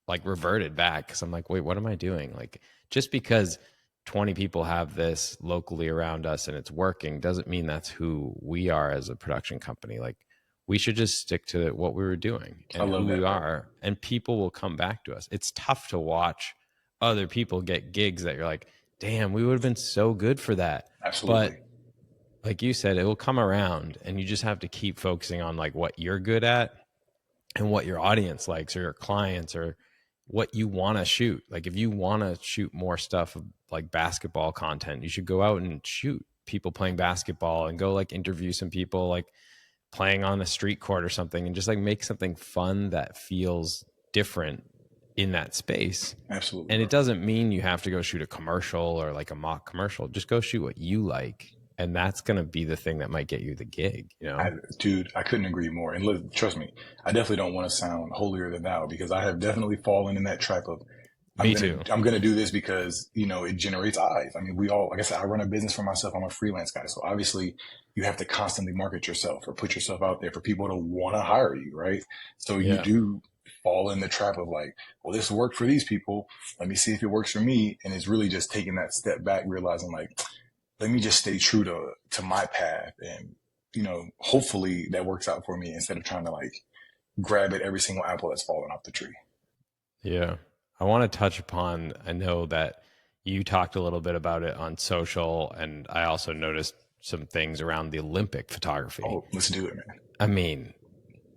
like reverted back because I'm like, wait, what am I doing? Like just because 20 people have this locally around us and it's working doesn't mean that's who we are as a production company. Like we should just stick to what we were doing I and who love we that, bro. are, and people will come back to us. It's tough to watch other people get gigs that you're like, damn, we would have been so good for that. Absolutely. But like you said, it will come around and you just have to keep focusing on like what you're good at and what your audience likes or your clients or what you want to shoot. Like if you want to shoot more stuff like basketball content, you should go out and shoot people playing basketball and go like interview some people like playing on a street court or something and just like make something fun that feels different in that space. Absolutely, And it bro. doesn't mean you have to go shoot a commercial or like a mock commercial. Just go shoot what you like. And that's going to be the thing that might get you the gig, you know? Dude, I couldn't agree more. And look, trust me, I definitely don't want to sound holier than thou, because I have definitely fallen in that trap of Me too. I'm gonna do this because it generates eyes. I mean, we all, like I said, I run a business for myself. I'm a freelance guy, so obviously you have to constantly market yourself or put yourself out there for people to want to hire you, right? So you Yeah. do fall in the trap of like, well, this worked for these people. Let me see if it works for me. And it's really just taking that step back, realizing like, let me just stay true to my path, and hopefully that works out for me, instead of trying to like grab at every single apple that's fallen off the tree. Yeah. I want to touch upon, I know that you talked a little bit about it on social, and I also noticed some things around the Olympic photography. Oh, let's do it, man. I mean,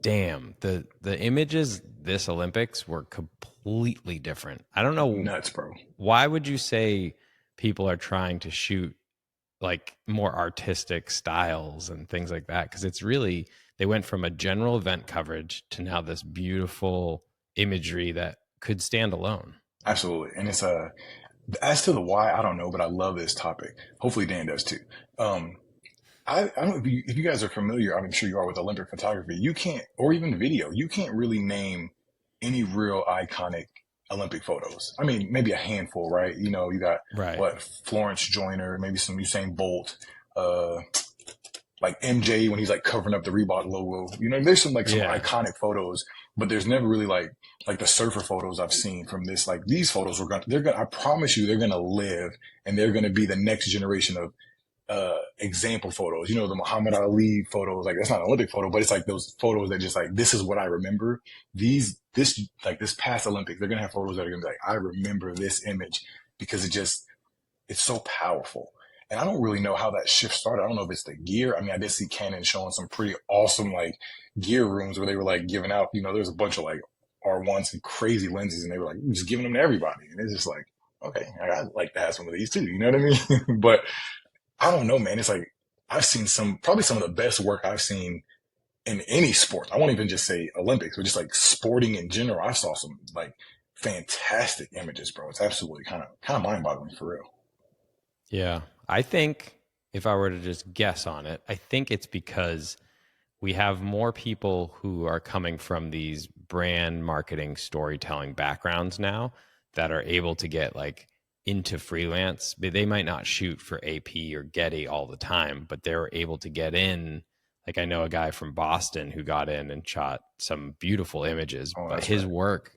damn, the images this Olympics were completely different. I don't know, Nuts, bro. why would you say people are trying to shoot like more artistic styles and things like that? Because it's really, they went from a general event coverage to now this beautiful imagery that could stand alone. Absolutely. And it's as to the why, I don't know, but I love this topic. Hopefully Dan does too. Um, I don't know if you guys are familiar, I'm sure you are, with Olympic photography. You can't, or even video, you can't really name any real iconic Olympic photos. I mean, maybe a handful, right? You got Right. what, Florence Joyner, maybe some Usain Bolt, uh, like MJ when he's like covering up the Reebok logo. There's some like some Yeah. iconic photos, but there's never really like the surfer photos I've seen from this. Like these photos I promise you, they're gonna live, and they're gonna be the next generation of example photos. The Muhammad Ali photos, like that's not an Olympic photo, but it's like those photos that just like, this is what I remember. This past Olympics, they're gonna have photos that are gonna be like, I remember this image, because it's so powerful. And I don't really know how that shift started. I don't know if it's the gear. I mean, I did see Canon showing some pretty awesome like gear rooms where they were like giving out, there's a bunch of like R1s and crazy lenses, and they were like just giving them to everybody. And it's just like, okay, I'd like to have some of these too. You know what I mean? But I don't know, man. It's like, I've seen probably some of the best work I've seen in any sport. I won't even just say Olympics, but just like sporting in general. I saw some like fantastic images, bro. It's absolutely kind of mind boggling, for real. Yeah. I think if I were to just guess on it, I think it's because we have more people who are coming from these brand marketing storytelling backgrounds now that are able to get like into freelance. They might not shoot for AP or Getty all the time, but they're able to get in. Like I know a guy from Boston who got in and shot some beautiful images, Oh, but that's his right. work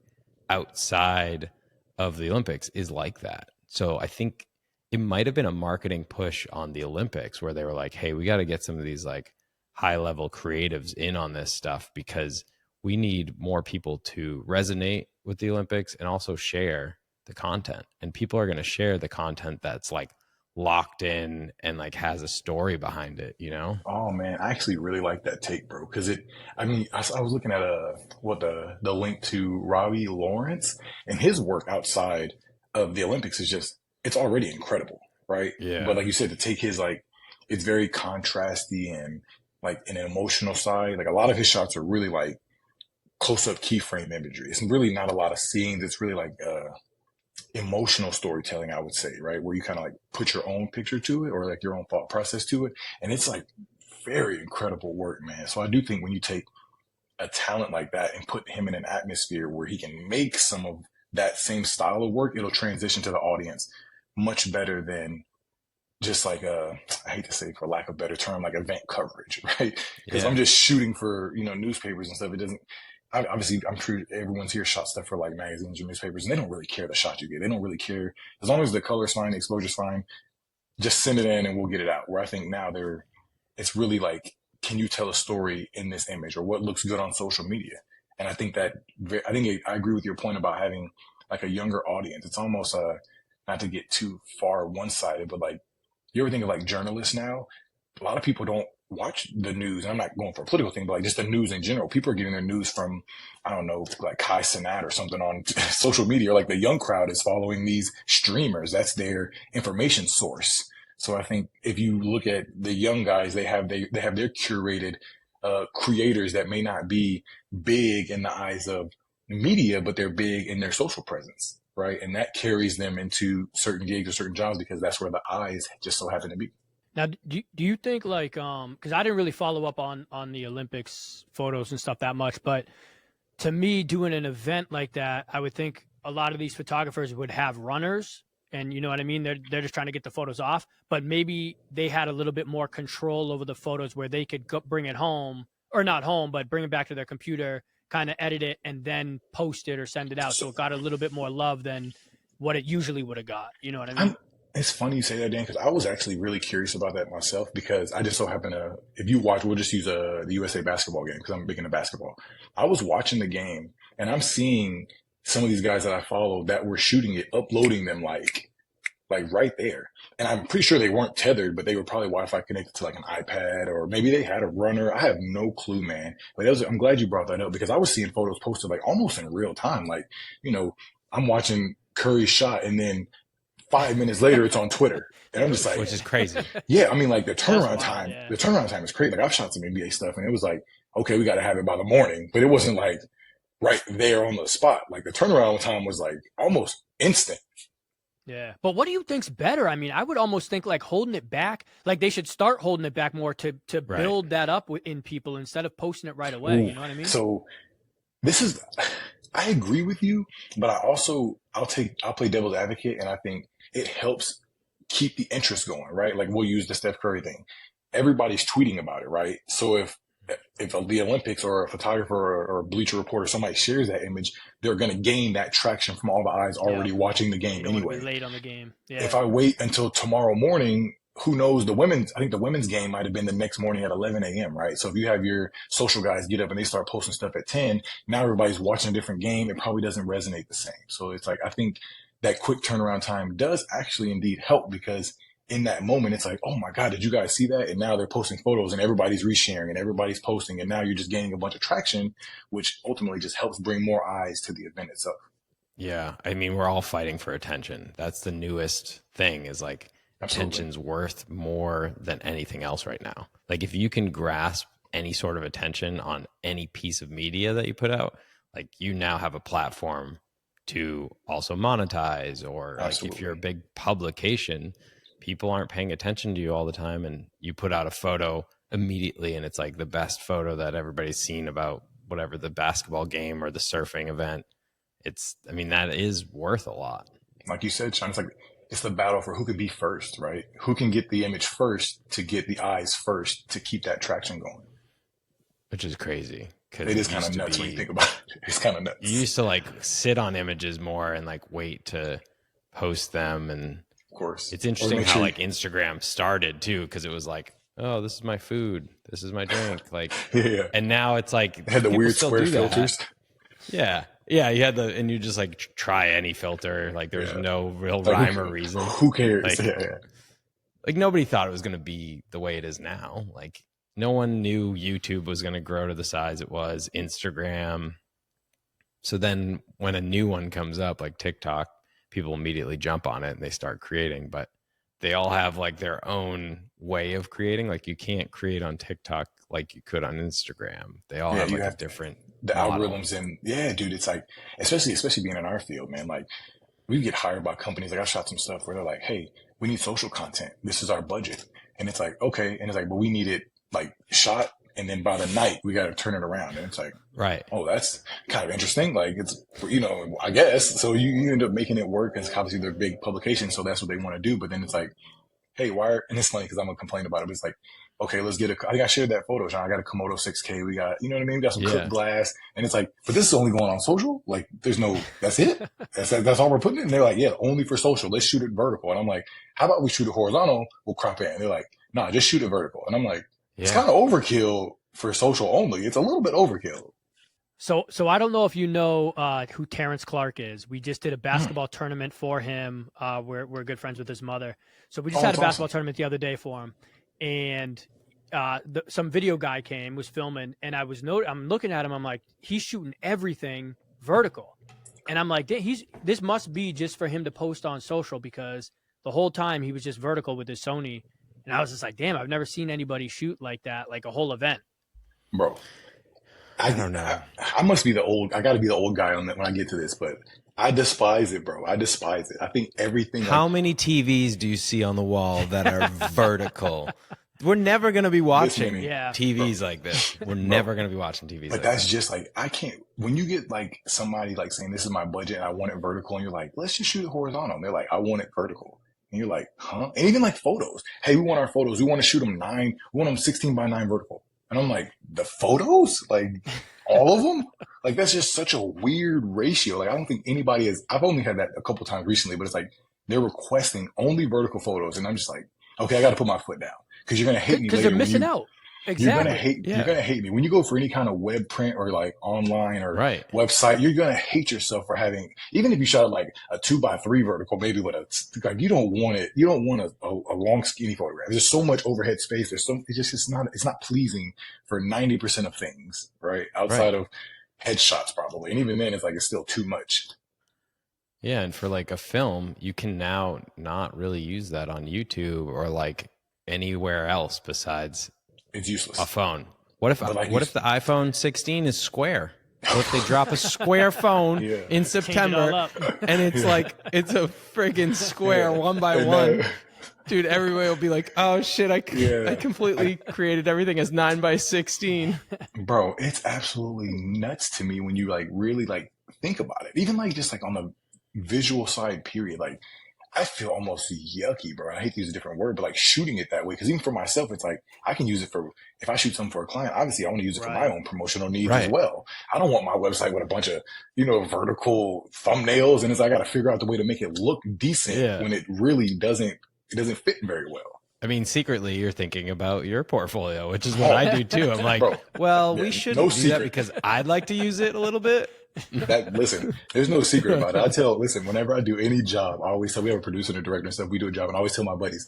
outside of the Olympics is like that. So I think it might have been a marketing push on the Olympics where they were like, hey, we got to get some of these like high level creatives in on this stuff because we need more people to resonate with the Olympics and also share the content. And people are going to share the content that's like locked in and like has a story behind it, you know? Oh man, I actually really like that take, bro. Because I mean, I was looking at the link to Robbie Lawrence, and his work outside of the Olympics is just, it's already incredible, right? But Yeah. like you said, to take his like, it's very contrasty and like an emotional side. Like a lot of his shots are really like close up keyframe imagery. It's really not a lot of scenes. It's really like emotional storytelling, I would say, right? Where you kind of like put your own picture to it or like your own thought process to it. And it's like very incredible work, man. So I do think when you take a talent like that and put him in an atmosphere where he can make some of that same style of work, it'll transition to the audience much better than just like I hate to say for lack of a better term, like event coverage, right? Because I'm Yeah. just shooting for, you know, newspapers and stuff. It doesn't, obviously I'm sure everyone's here shot stuff for like magazines or newspapers and they don't really care the shot you get. They don't really care. As long as the color's fine, the exposure's fine, just send it in and we'll get it out. Where I think now it's really like, can you tell a story in this image or what looks good on social media? And I think I agree with your point about having like a younger audience. It's almost not to get too far one sided, but like you ever think of like journalists now? A lot of people don't watch the news. I'm not going for a political thing, but like just the news in general. People are getting their news from, I don't know, like Kai Cenat or something on social media. Or like the young crowd is following these streamers. That's their information source. So I think if you look at the young guys, they have their curated creators that may not be big in the eyes of media, but they're big in their social presence, right? And that carries them into certain gigs or certain jobs because that's where the eyes just so happen to be. Now, do you think like because I didn't really follow up on the Olympics photos and stuff that much, but to me, doing an event like that, I would think a lot of these photographers would have runners, and you know what I mean. They're just trying to get the photos off, but maybe they had a little bit more control over the photos where they could bring it home or not home, but bring it back to their computer, kind of edit it, and then post it or send it out. So it got a little bit more love than what it usually would have got. You know what I mean? It's funny you say that, Dan, because I was actually really curious about that myself because I just so happen to, if you watch, we'll just use the USA basketball game because I'm big into basketball. I was watching the game and I'm seeing some of these guys that I follow that were shooting it, uploading them like right there. And I'm pretty sure they weren't tethered, but they were probably Wi-Fi connected to like an iPad or maybe they had a runner. I have no clue, man. But I'm glad you brought that up because I was seeing photos posted like almost in real time. Like, you know, I'm watching Curry's shot and then 5 minutes later it's on Twitter. And I'm just like, Which is crazy. yeah, I mean, like the turnaround wild, time, yeah. the turnaround time is crazy. Like I've shot some NBA stuff and it was like, okay, we got to have it by the morning, but it wasn't like right there on the spot. Like the turnaround time was like almost instant. Yeah. But what do you think's better? I mean, I would almost think like holding it back, like they should start holding it back more to Right. build that up in people instead of posting it right away. Ooh. You know what I mean? So I agree with you, but I'll play devil's advocate and I think it helps keep the interest going, right? Like we'll use the Steph Curry thing. Everybody's tweeting about it, right? So if the Olympics or a photographer or a Bleacher Report or somebody shares that image, they're going to gain that traction from all the eyes already watching the game You don't want to anyway. be late on the game. Yeah. If I wait until tomorrow morning, who knows? I think the women's game might have been the next morning at 11 a.m., right? So if you have your social guys get up and they start posting stuff at 10, now everybody's watching a different game. It probably doesn't resonate the same. So it's like, I think that quick turnaround time does actually indeed help because in that moment, it's like, oh my God, did you guys see that? And now they're posting photos and everybody's resharing and everybody's posting. And now you're just gaining a bunch of traction, which ultimately just helps bring more eyes to the event itself. Yeah. I mean, we're all fighting for attention. That's the newest thing is like attention's worth more than anything else right now. Like if you can grasp any sort of attention on any piece of media that you put out, like you now have a platform to also monetize or like if you're a big publication, people aren't paying attention to you all the time and you put out a photo immediately and it's like the best photo that everybody's seen about whatever the basketball game or the surfing event. I mean, that is worth a lot. Like you said, Sean, it's the battle for who can be first, right? Who can get the image first to get the eyes first to keep that traction going. Which is crazy. It is kind of nuts when you think about it. It's kind of nuts. You used to like sit on images more and like wait to post them. And of course, it's interesting how like Instagram started too, because it was like, oh, this is my food, this is my drink, like, yeah. And now it's like it had the weird square filters. Yeah, you had and you just like try any filter, like there's no real rhyme or reason. Who cares? Like, like nobody thought it was going to be the way it is now. Like no one knew YouTube was going to grow to the size it was, Instagram. So then when a new one comes up like TikTok, people immediately jump on it and they start creating. But they all have like their own way of creating. Like you can't create on TikTok like you could on Instagram. They all Yeah, have you like a have different the model. algorithms, and yeah, dude, it's like, especially being in our field, man. Like we get hired by companies. Like I shot some stuff where they're like, "Hey, we need social content. This is our budget," and it's like, okay, and it's like, but we need it like shot, and then by the night we got to turn it around, and it's like, Right. oh, that's kind of interesting. Like it's, I guess. So you end up making it work. It's obviously they're big publications, so that's what they want to do. But then it's like, hey, and it's funny because I'm gonna complain about it. But it's like, okay, let's get I think I shared that photo, John. I got a Komodo 6K. We got, you know what I mean? We got some Yeah. cooked glass. And it's like, but this is only going on social? Like, that's it? That's all we're putting in? And they're like, yeah, only for social. Let's shoot it vertical. And I'm like, how about we shoot it horizontal? We'll crop it. And they're like, nah, just shoot it vertical. And I'm like, it's kind of overkill for social only. It's a little bit overkill. So I don't know if you know who Terrence Clark is. We just did a basketball tournament for him. We're good friends with his mother. So we just had a basketball tournament the other day for him. And some video guy was filming, and I'm looking at him. I'm like, he's shooting everything vertical, and I'm like, this must be just for him to post on social, because the whole time he was just vertical with his Sony, and I was just like, damn, I've never seen anybody shoot like that, like a whole event, bro. I don't know. I must be I got to be the old guy on that when I get to this, but I despise it, bro. I despise it. I think everything. How many TVs do you see on the wall that are vertical? We're never going to be watching TVs like this. We're never going to be watching TVs but like that's this. Just like, I can't, when you get like somebody like saying, this is my budget and I want it vertical, and you're like, let's just shoot it horizontal. And they're like, I want it vertical. And you're like, huh? And even like photos. Hey, we want our photos. We want to shoot them we want them 16:9 vertical. And I'm like, the photos? Like all of them? Like that's just such a weird ratio. Like I don't think anybody I've only had that a couple times recently, but it's like they're requesting only vertical photos. And I'm just like, okay, I got to put my foot down, because you're going to hate me later. Because they're missing out. Exactly. You're gonna hate me when you go for any kind of web print or like online or website. You're gonna hate yourself for having, even if you shot like a 2x3 vertical, maybe with like you don't want it. You don't want a long skinny photograph. There's so much overhead space. It's not pleasing for 90% of things, right? Outside of headshots, probably, and even then, it's still too much. Yeah, and for like a film, you can now not really use that on YouTube or like anywhere else besides. It's useless. A phone. What if the iPhone 16 is square? What if they drop a square phone in September and it's like, it's a friggin' square one by one? Dude, everybody will be like, oh shit, I completely created everything as 9x16. Bro, it's absolutely nuts to me when you like really like think about it. Even like just like on the visual side, period. Like I feel almost yucky, bro. I hate to use a different word, but like shooting it that way. Because even for myself, it's like I can use it if I shoot something for a client, obviously I want to use it for my own promotional needs as well. I don't want my website with a bunch of, vertical thumbnails. And I got to figure out the way to make it look decent when it really doesn't fit very well. I mean, secretly, you're thinking about your portfolio, which is what I do too. I'm like, we shouldn't do that because I'd like to use it a little bit. Listen, there's no secret about it. Whenever I do any job, I always tell, we have a producer and a director and stuff, we do a job, and I always tell my buddies,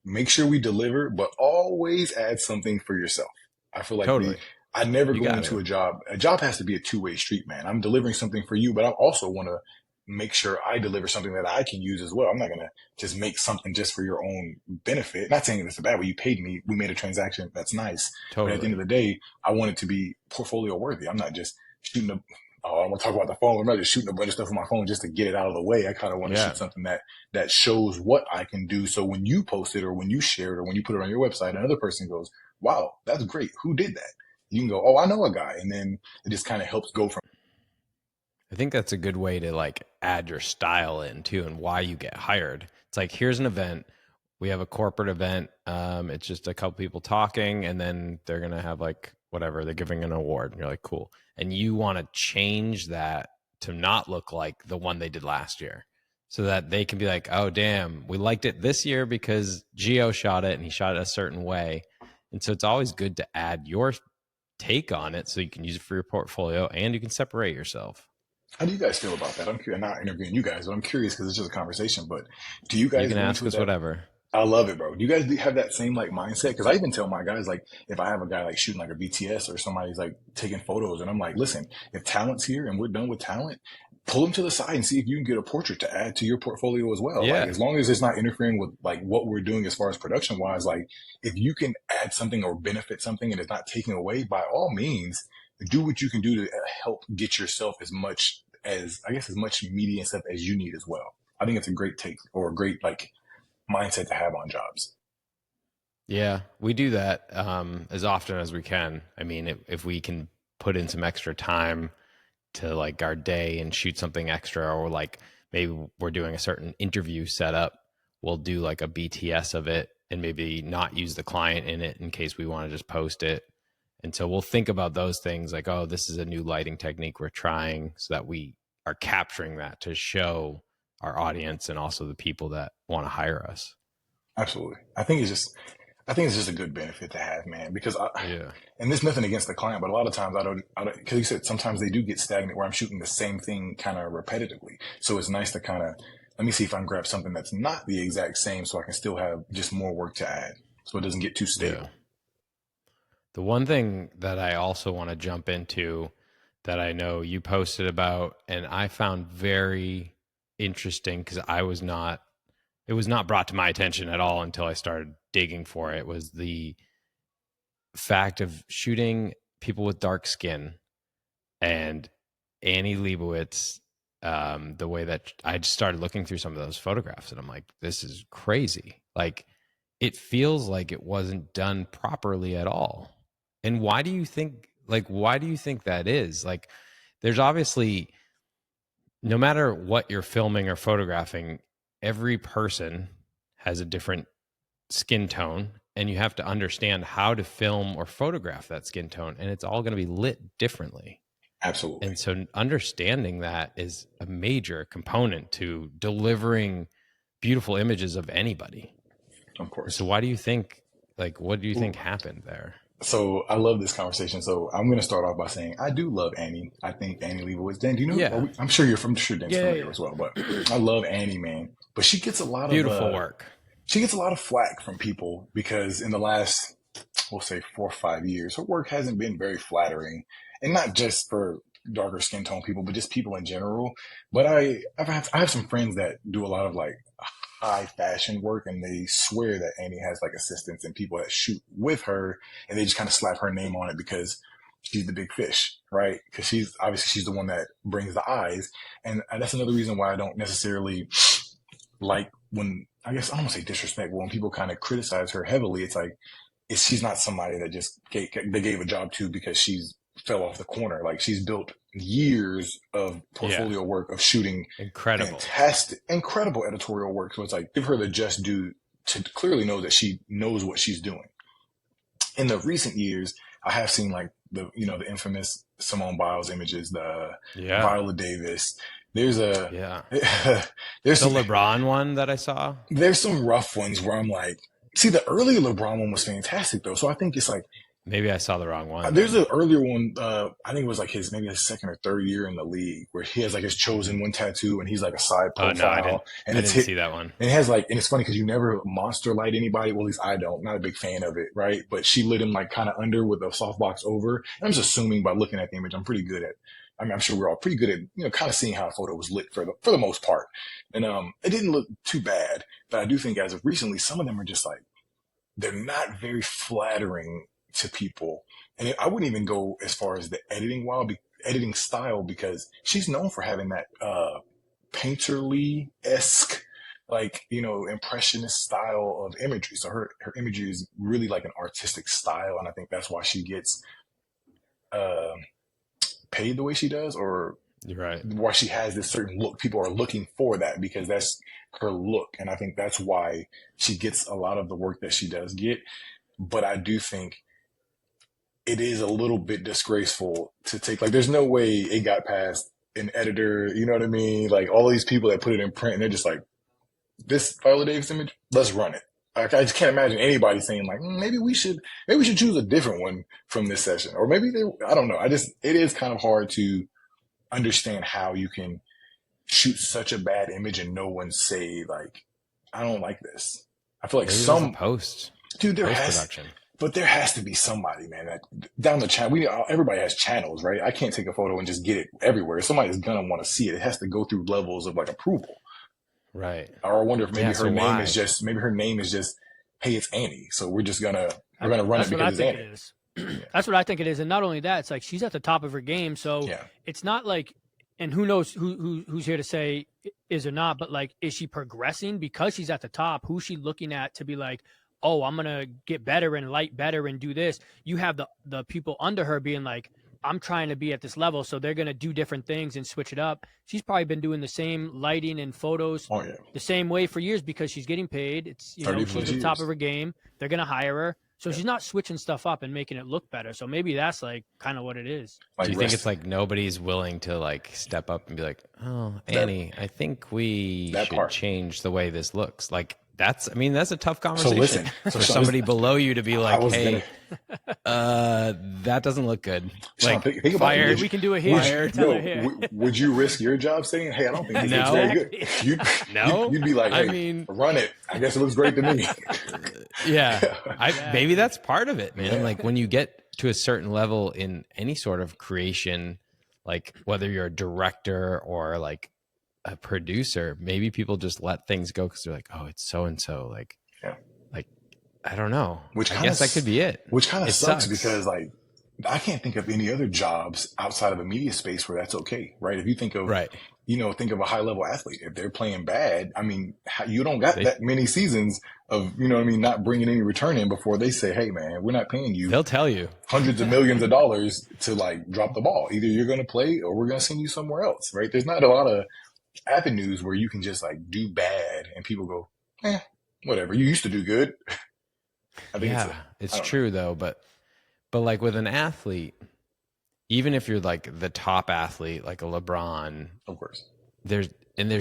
make sure we deliver, but always add something for yourself. I feel like I never go into a job. A job has to be a two-way street, man. I'm delivering something for you, but I also want to make sure I deliver something that I can use as well. I'm not going to just make something just for your own benefit. Not saying it's a bad way. You paid me. We made a transaction. That's nice. But at the end of the day, I want it to be portfolio worthy. I'm not just shooting I want to talk about the phone. I'm not just shooting a bunch of stuff on my phone just to get it out of the way. I kind of want to shoot something that shows what I can do. So when you post it or when you share it or when you put it on your website, another person goes, wow, that's great. Who did that? You can go, oh, I know a guy. And then it just kind of helps go from. I think that's a good way to like add your style in too, and why you get hired. It's like, here's an event. We have a corporate event. It's just a couple people talking, and then they're going to have like whatever, they're giving an award, and you're like, cool. And you want to change that to not look like the one they did last year, so that they can be like, oh, damn, we liked it this year because Gio shot it and he shot it a certain way. And so it's always good to add your take on it so you can use it for your portfolio and you can separate yourself. How do you guys feel about that? I'm not interviewing you guys, but I'm curious because it's just a conversation. But do you guys? You can ask us whatever. I love it, bro. Do you guys have that same like mindset? Because I even tell my guys, like, if I have a guy like shooting like a BTS or somebody's like taking photos, and I'm like, listen, if talent's here and we're done with talent, pull them to the side and see if you can get a portrait to add to your portfolio as well. Like, Yeah. as long as it's not interfering with like what we're doing as far as production wise, like if you can add something or benefit something and it's not taking away, by all means, do what you can do to help get yourself as much as, I guess, as much media and stuff as you need as well. I think it's a great take or a great like mindset to have on jobs. Yeah, we do that as often as we can. I mean, if we can put in some extra time to like our day and shoot something extra, or like maybe we're doing a certain interview setup, we'll do like a BTS of it and maybe not use the client in it in case we want to just post it. And so we'll think about those things like, oh, this is a new lighting technique we're trying, so that we are capturing that to show our audience and also the people that want to hire us. Absolutely. I think it's just a good benefit to have, man, because Yeah. and there's nothing against the client, but a lot of times because you said sometimes they do get stagnant where I'm shooting the same thing kind of repetitively. So it's nice to kind of, let me see if I can grab something that's not the exact same so I can still have just more work to add so it doesn't get too stable. Yeah. The one thing that I also want to jump into that I know you posted about and I found very interesting, because it was not brought to my attention at all until I started digging for it, was the fact of shooting people with dark skin. And Annie Leibovitz, the way that I just started looking through some of those photographs and I'm like, this is crazy. Like, it feels like it wasn't done properly at all. And why do you think that is? Like, there's obviously, no matter what you're filming or photographing, every person has a different skin tone, and you have to understand how to film or photograph that skin tone, and it's all going to be lit differently. Absolutely. And so understanding that is a major component to delivering beautiful images of anybody. Of course. So what do you think happened there? So I love this conversation. So I'm going to start off by saying I do love Annie. I think Annie Leibovitz. Dan, do you know? Yeah. I'm sure you're from. Sure, Dan's familiar Yeah. as well. But I love Annie, man. But she gets a lot Beautiful work. She gets a lot of flack from people because in the last, we'll say 4 or 5 years, her work hasn't been very flattering, and not just for darker skin tone people, but just people in general. But I have some friends that do a lot of like high fashion work, and they swear that Annie has like assistants and people that shoot with her, and they just kind of slap her name on it because she's the big fish, right? Because she's the one that brings the eyes, and that's another reason why I don't necessarily like when, I guess I don't want to say disrespect, but when people kind of criticize her heavily, it's like she's not somebody that just they gave a job to because she's fell off the corner. Like, she's built years of portfolio work of shooting incredible editorial work. So it's like, give her the just due to clearly know that she knows what she's doing. In the recent years, I have seen like the infamous Simone Biles images, the Viola Davis. There's there's the LeBron one that I saw. There's some rough ones where I'm like, see, the earlier LeBron one was fantastic though. So I think it's like, maybe I saw the wrong one. There's an earlier one. I think it was like maybe his second or third year in the league, where he has like his chosen one tattoo, and he's like a side profile. I didn't see that one. And it has like, and it's funny because you never monster light anybody. Well, at least I don't. Not a big fan of it, right? But she lit him like kind of under with a softbox over. And I'm just assuming by looking at the image, I'm sure we're all pretty good at kind of seeing how a photo was lit for the most part. And it didn't look too bad, but I do think as of recently, some of them are just like, they're not very flattering to people. And I wouldn't even go as far as the editing style, because she's known for having that painterly-esque, like, impressionist style of imagery. So her imagery is really like an artistic style, and I think that's why she gets paid the way she does, or you're right, why she has this certain look. People are looking for that because that's her look, and I think that's why she gets a lot of the work that she does get. But I do think it is a little bit disgraceful to take, like, there's no way it got past an editor, you know what I mean? Like, all these people that put it in print, and they're just like, this Viola Davis image, let's run it. Like, I just can't imagine anybody saying like, maybe we should choose a different one from this session, or maybe I don't know. It is kind of hard to understand how you can shoot such a bad image and no one say like, I don't like this. I feel like post-production. But there has to be somebody, man, that down the channel. Everybody has channels, right? I can't take a photo and just get it everywhere. Somebody's gonna want to see it. It has to go through levels of like approval. Right. Or I wonder if maybe Yeah, her name why? is just, hey, it's Annie. So we're gonna run it That's what I because it's think Annie. it is. That's what I think it is. And not only that, it's like she's at the top of her game. So Yeah. it's not like, and who knows who's here to say is or not, but like, is she progressing because she's at the top? Who's she looking at to be like, oh, I'm gonna get better and light better and do this? You have the people under her being like, I'm trying to be at this level, so they're gonna do different things and switch it up. She's probably been doing the same lighting and photos Oh yeah. the same way for years because she's getting paid. It's, you know, 30 she's plus at the top years. of her game. They're gonna hire her. So she's not switching stuff up and making it look better. So maybe that's like kind of what it is. Like Do you think it's like nobody's willing to like step up and be like, oh, Annie, I think we should change the way this looks? Like that's a tough conversation. So listen, for somebody below you to be like, hey, that doesn't look good. Sean, Like think about Fired. We can do it here. Would you risk your job saying, hey, I don't think this looks very good? You'd be like, hey, run it. I guess it looks great to me. Yeah. Maybe that's part of it, man. Yeah. Like when you get to a certain level in any sort of creation, like whether you're a director or like a producer, maybe people just let things go because they're like, oh, it's so-and-so. Like, I don't know. I guess that could be it. Which kind of sucks because like, I can't think of any other jobs outside of a media space where that's okay, right? If you think of, think of a high level athlete, if they're playing bad, I mean, you don't got that many seasons of, not bringing any return in before they say, hey man, we're not paying you. They'll tell you hundreds of millions of dollars to like drop the ball. Either you're going to play or we're going to send you somewhere else, right? There's not a lot of avenues where you can just like do bad and people go, whatever. You used to do good. I think it's true though, but like with an athlete, even if you're like the top athlete, like a LeBron, of course, there's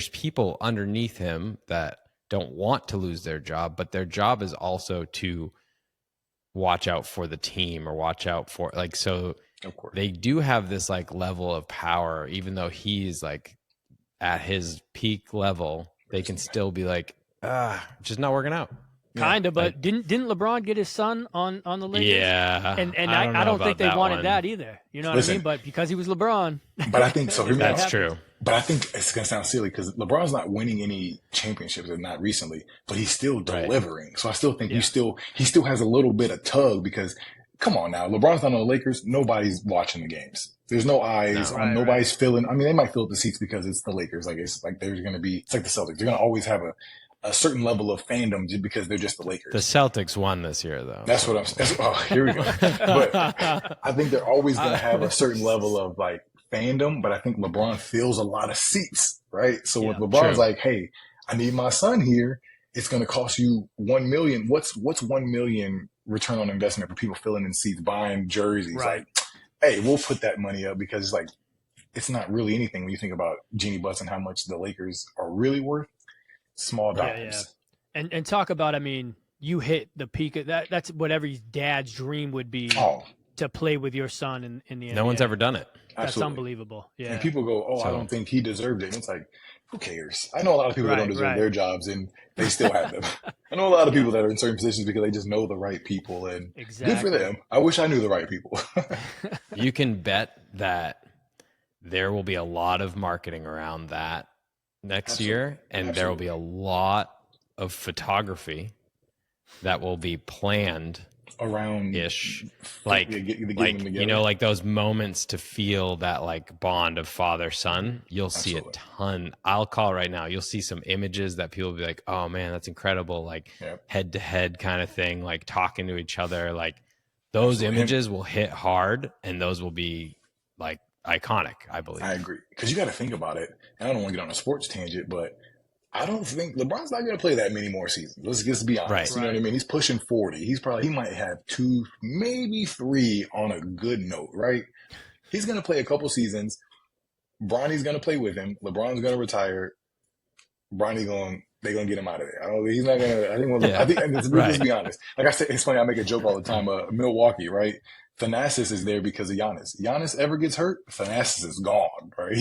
people underneath him that don't want to lose their job, but their job is also to watch out for the team or watch out for like, so of course they do have this like level of power, even though he's like at his peak level, they can still be like, just not working out. Kind of, but didn't LeBron get his son on the Lakers? Yeah, and I don't think they wanted that either. You know what I mean? But because he was LeBron, but I think so. That's true. But I think it's gonna sound silly because LeBron's not winning any championships, not recently, but he's still delivering. So I still think he still has a little bit of tug because come on now, LeBron's not on the Lakers. Nobody's watching the games. There's no eyes on. Nobody's filling. I mean, they might fill the seats because it's the Lakers. Like it's like there's gonna be. It's like the Celtics. They're gonna always have a certain level of fandom just because they're just the Lakers. The Celtics won this year, though. That's what I'm saying. Oh, here we go. But I think they're always going to have a certain level of like fandom, but I think LeBron fills a lot of seats, right? So when LeBron's like, hey, I need my son here, it's going to cost you $1 million. What's $1 million return on investment for people filling in seats, buying jerseys? Right. Like, hey, we'll put that money up because it's like, it's not really anything when you think about Jeannie Buss and how much the Lakers are really worth. Small dollars. Yeah. And talk about, I mean, you hit the peak of that. That's what every dad's dream would be to play with your son in the NBA. No one's ever done it. That's Absolutely. Unbelievable. Yeah. And people go, I don't think he deserved it. And it's like, who cares? I know a lot of people that don't deserve their jobs and they still have them. I know a lot of people that are in certain positions because they just know the right people and good for them. I wish I knew the right people. You can bet that there will be a lot of marketing around that next year, and there will be a lot of photography that will be planned around ish, like like those moments to feel that like bond of father son. You'll see a ton. I'll call right now. You'll see some images that people will be like, oh man, that's incredible, like head to head kind of thing, like talking to each other. Like those images will hit hard, and those will be like iconic, I believe. I agree. Because you got to think about it. And I don't want to get on a sports tangent, but I don't think LeBron's not going to play that many more seasons. Let's just be honest. You know what I mean? He's pushing 40. He might have 2, maybe 3 on a good note, right? He's going to play a couple seasons. Bronny's going to play with him. LeBron's going to retire. They're going to get him out of there. He's not going to, I think, let's be honest. Like I said, it's funny. I make a joke all the time. Milwaukee, right? Thanasis is there because of Giannis. Giannis ever gets hurt, Thanasis is gone, right?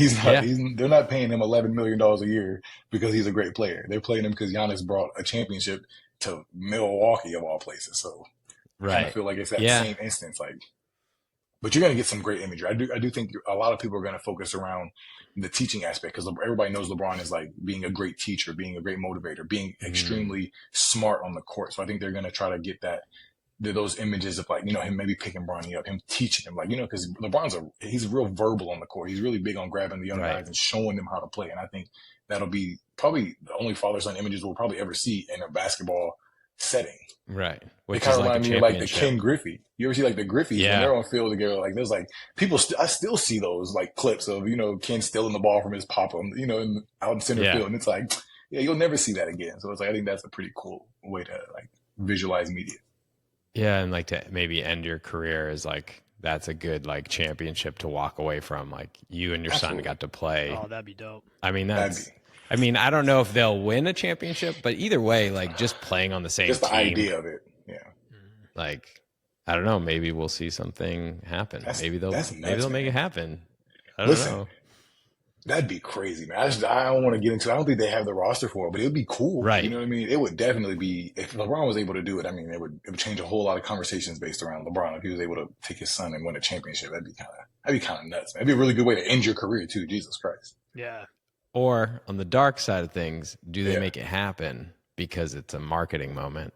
They're not paying him $11 million a year because he's a great player. They're paying him because Giannis brought a championship to Milwaukee of all places. So I kind Right. of feel like it's that Yeah. same instance. Like, but you're going to get some great imagery. I do think a lot of people are going to focus around the teaching aspect because everybody knows LeBron is like being a great teacher, being a great motivator, being extremely smart on the court. So I think they're going to try to get those images of like, you know, him maybe picking Bronny up, him teaching him, like, you know, because he's real verbal on the court. He's really big on grabbing the young Right. guys and showing them how to play. And I think that'll be probably the only father-son images we'll probably ever see in a basketball setting. Right. They Which kind is of like a remind me of like the championship. Ken Griffey. You ever see like the Griffies Yeah. when they're on field together? Like there's like people. I still see those like clips of, you know, Ken stealing the ball from his papa, you know, out in center Yeah. field, and it's like, yeah, you'll never see that again. So it's like I think that's a pretty cool way to like visualize media. Yeah, and like to maybe end your career is like that's a good like championship to walk away from. Like you and your Absolutely. son got to play. Oh, that'd be dope. I mean, That'd that's. be I mean, I don't know if they'll win a championship, but either way, like just playing on the same just the team, idea of it. Yeah, like I don't know, maybe we'll see something happen. Maybe they'll make it happen. I don't know. That'd be crazy, man. I don't want to get into it. I don't think they have the roster for it, but it would be cool. Right. You know what I mean? It would definitely be, if LeBron was able to do it, I mean, it would change a whole lot of conversations based around LeBron. If he was able to take his son and win a championship, that'd be kind of nuts, man. It'd be a really good way to end your career too. Jesus Christ. Yeah. Or on the dark side of things, do they Yeah. make it happen because it's a marketing moment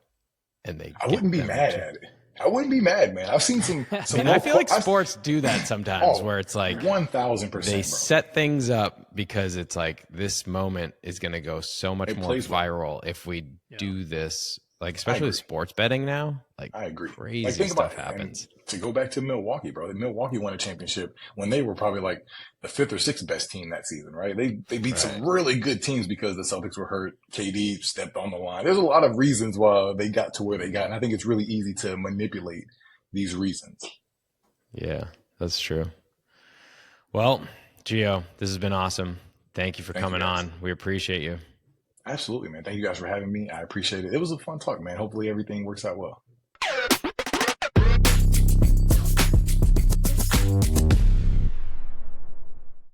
and I wouldn't be mad at it. I wouldn't be mad, man. I've seen some. And I feel like sports do that sometimes, where it's like 1,000%. they set things up because it's like this moment is going to go so much more viral if we do this. Like especially with sports betting now, like I agree. Crazy like, think stuff about it. happens. And to go back to Milwaukee, bro. Milwaukee won a championship when they were probably like the 5th or 6th best team that season, right? They beat some really good teams because the Celtics were hurt. KD stepped on the line. There's a lot of reasons why they got to where they got, and I think it's really easy to manipulate these reasons. Yeah, that's true. Well, Gio, this has been awesome. Thank you for coming on. We appreciate you. Absolutely, man. Thank you guys for having me. I appreciate it. It was a fun talk, man. Hopefully everything works out well.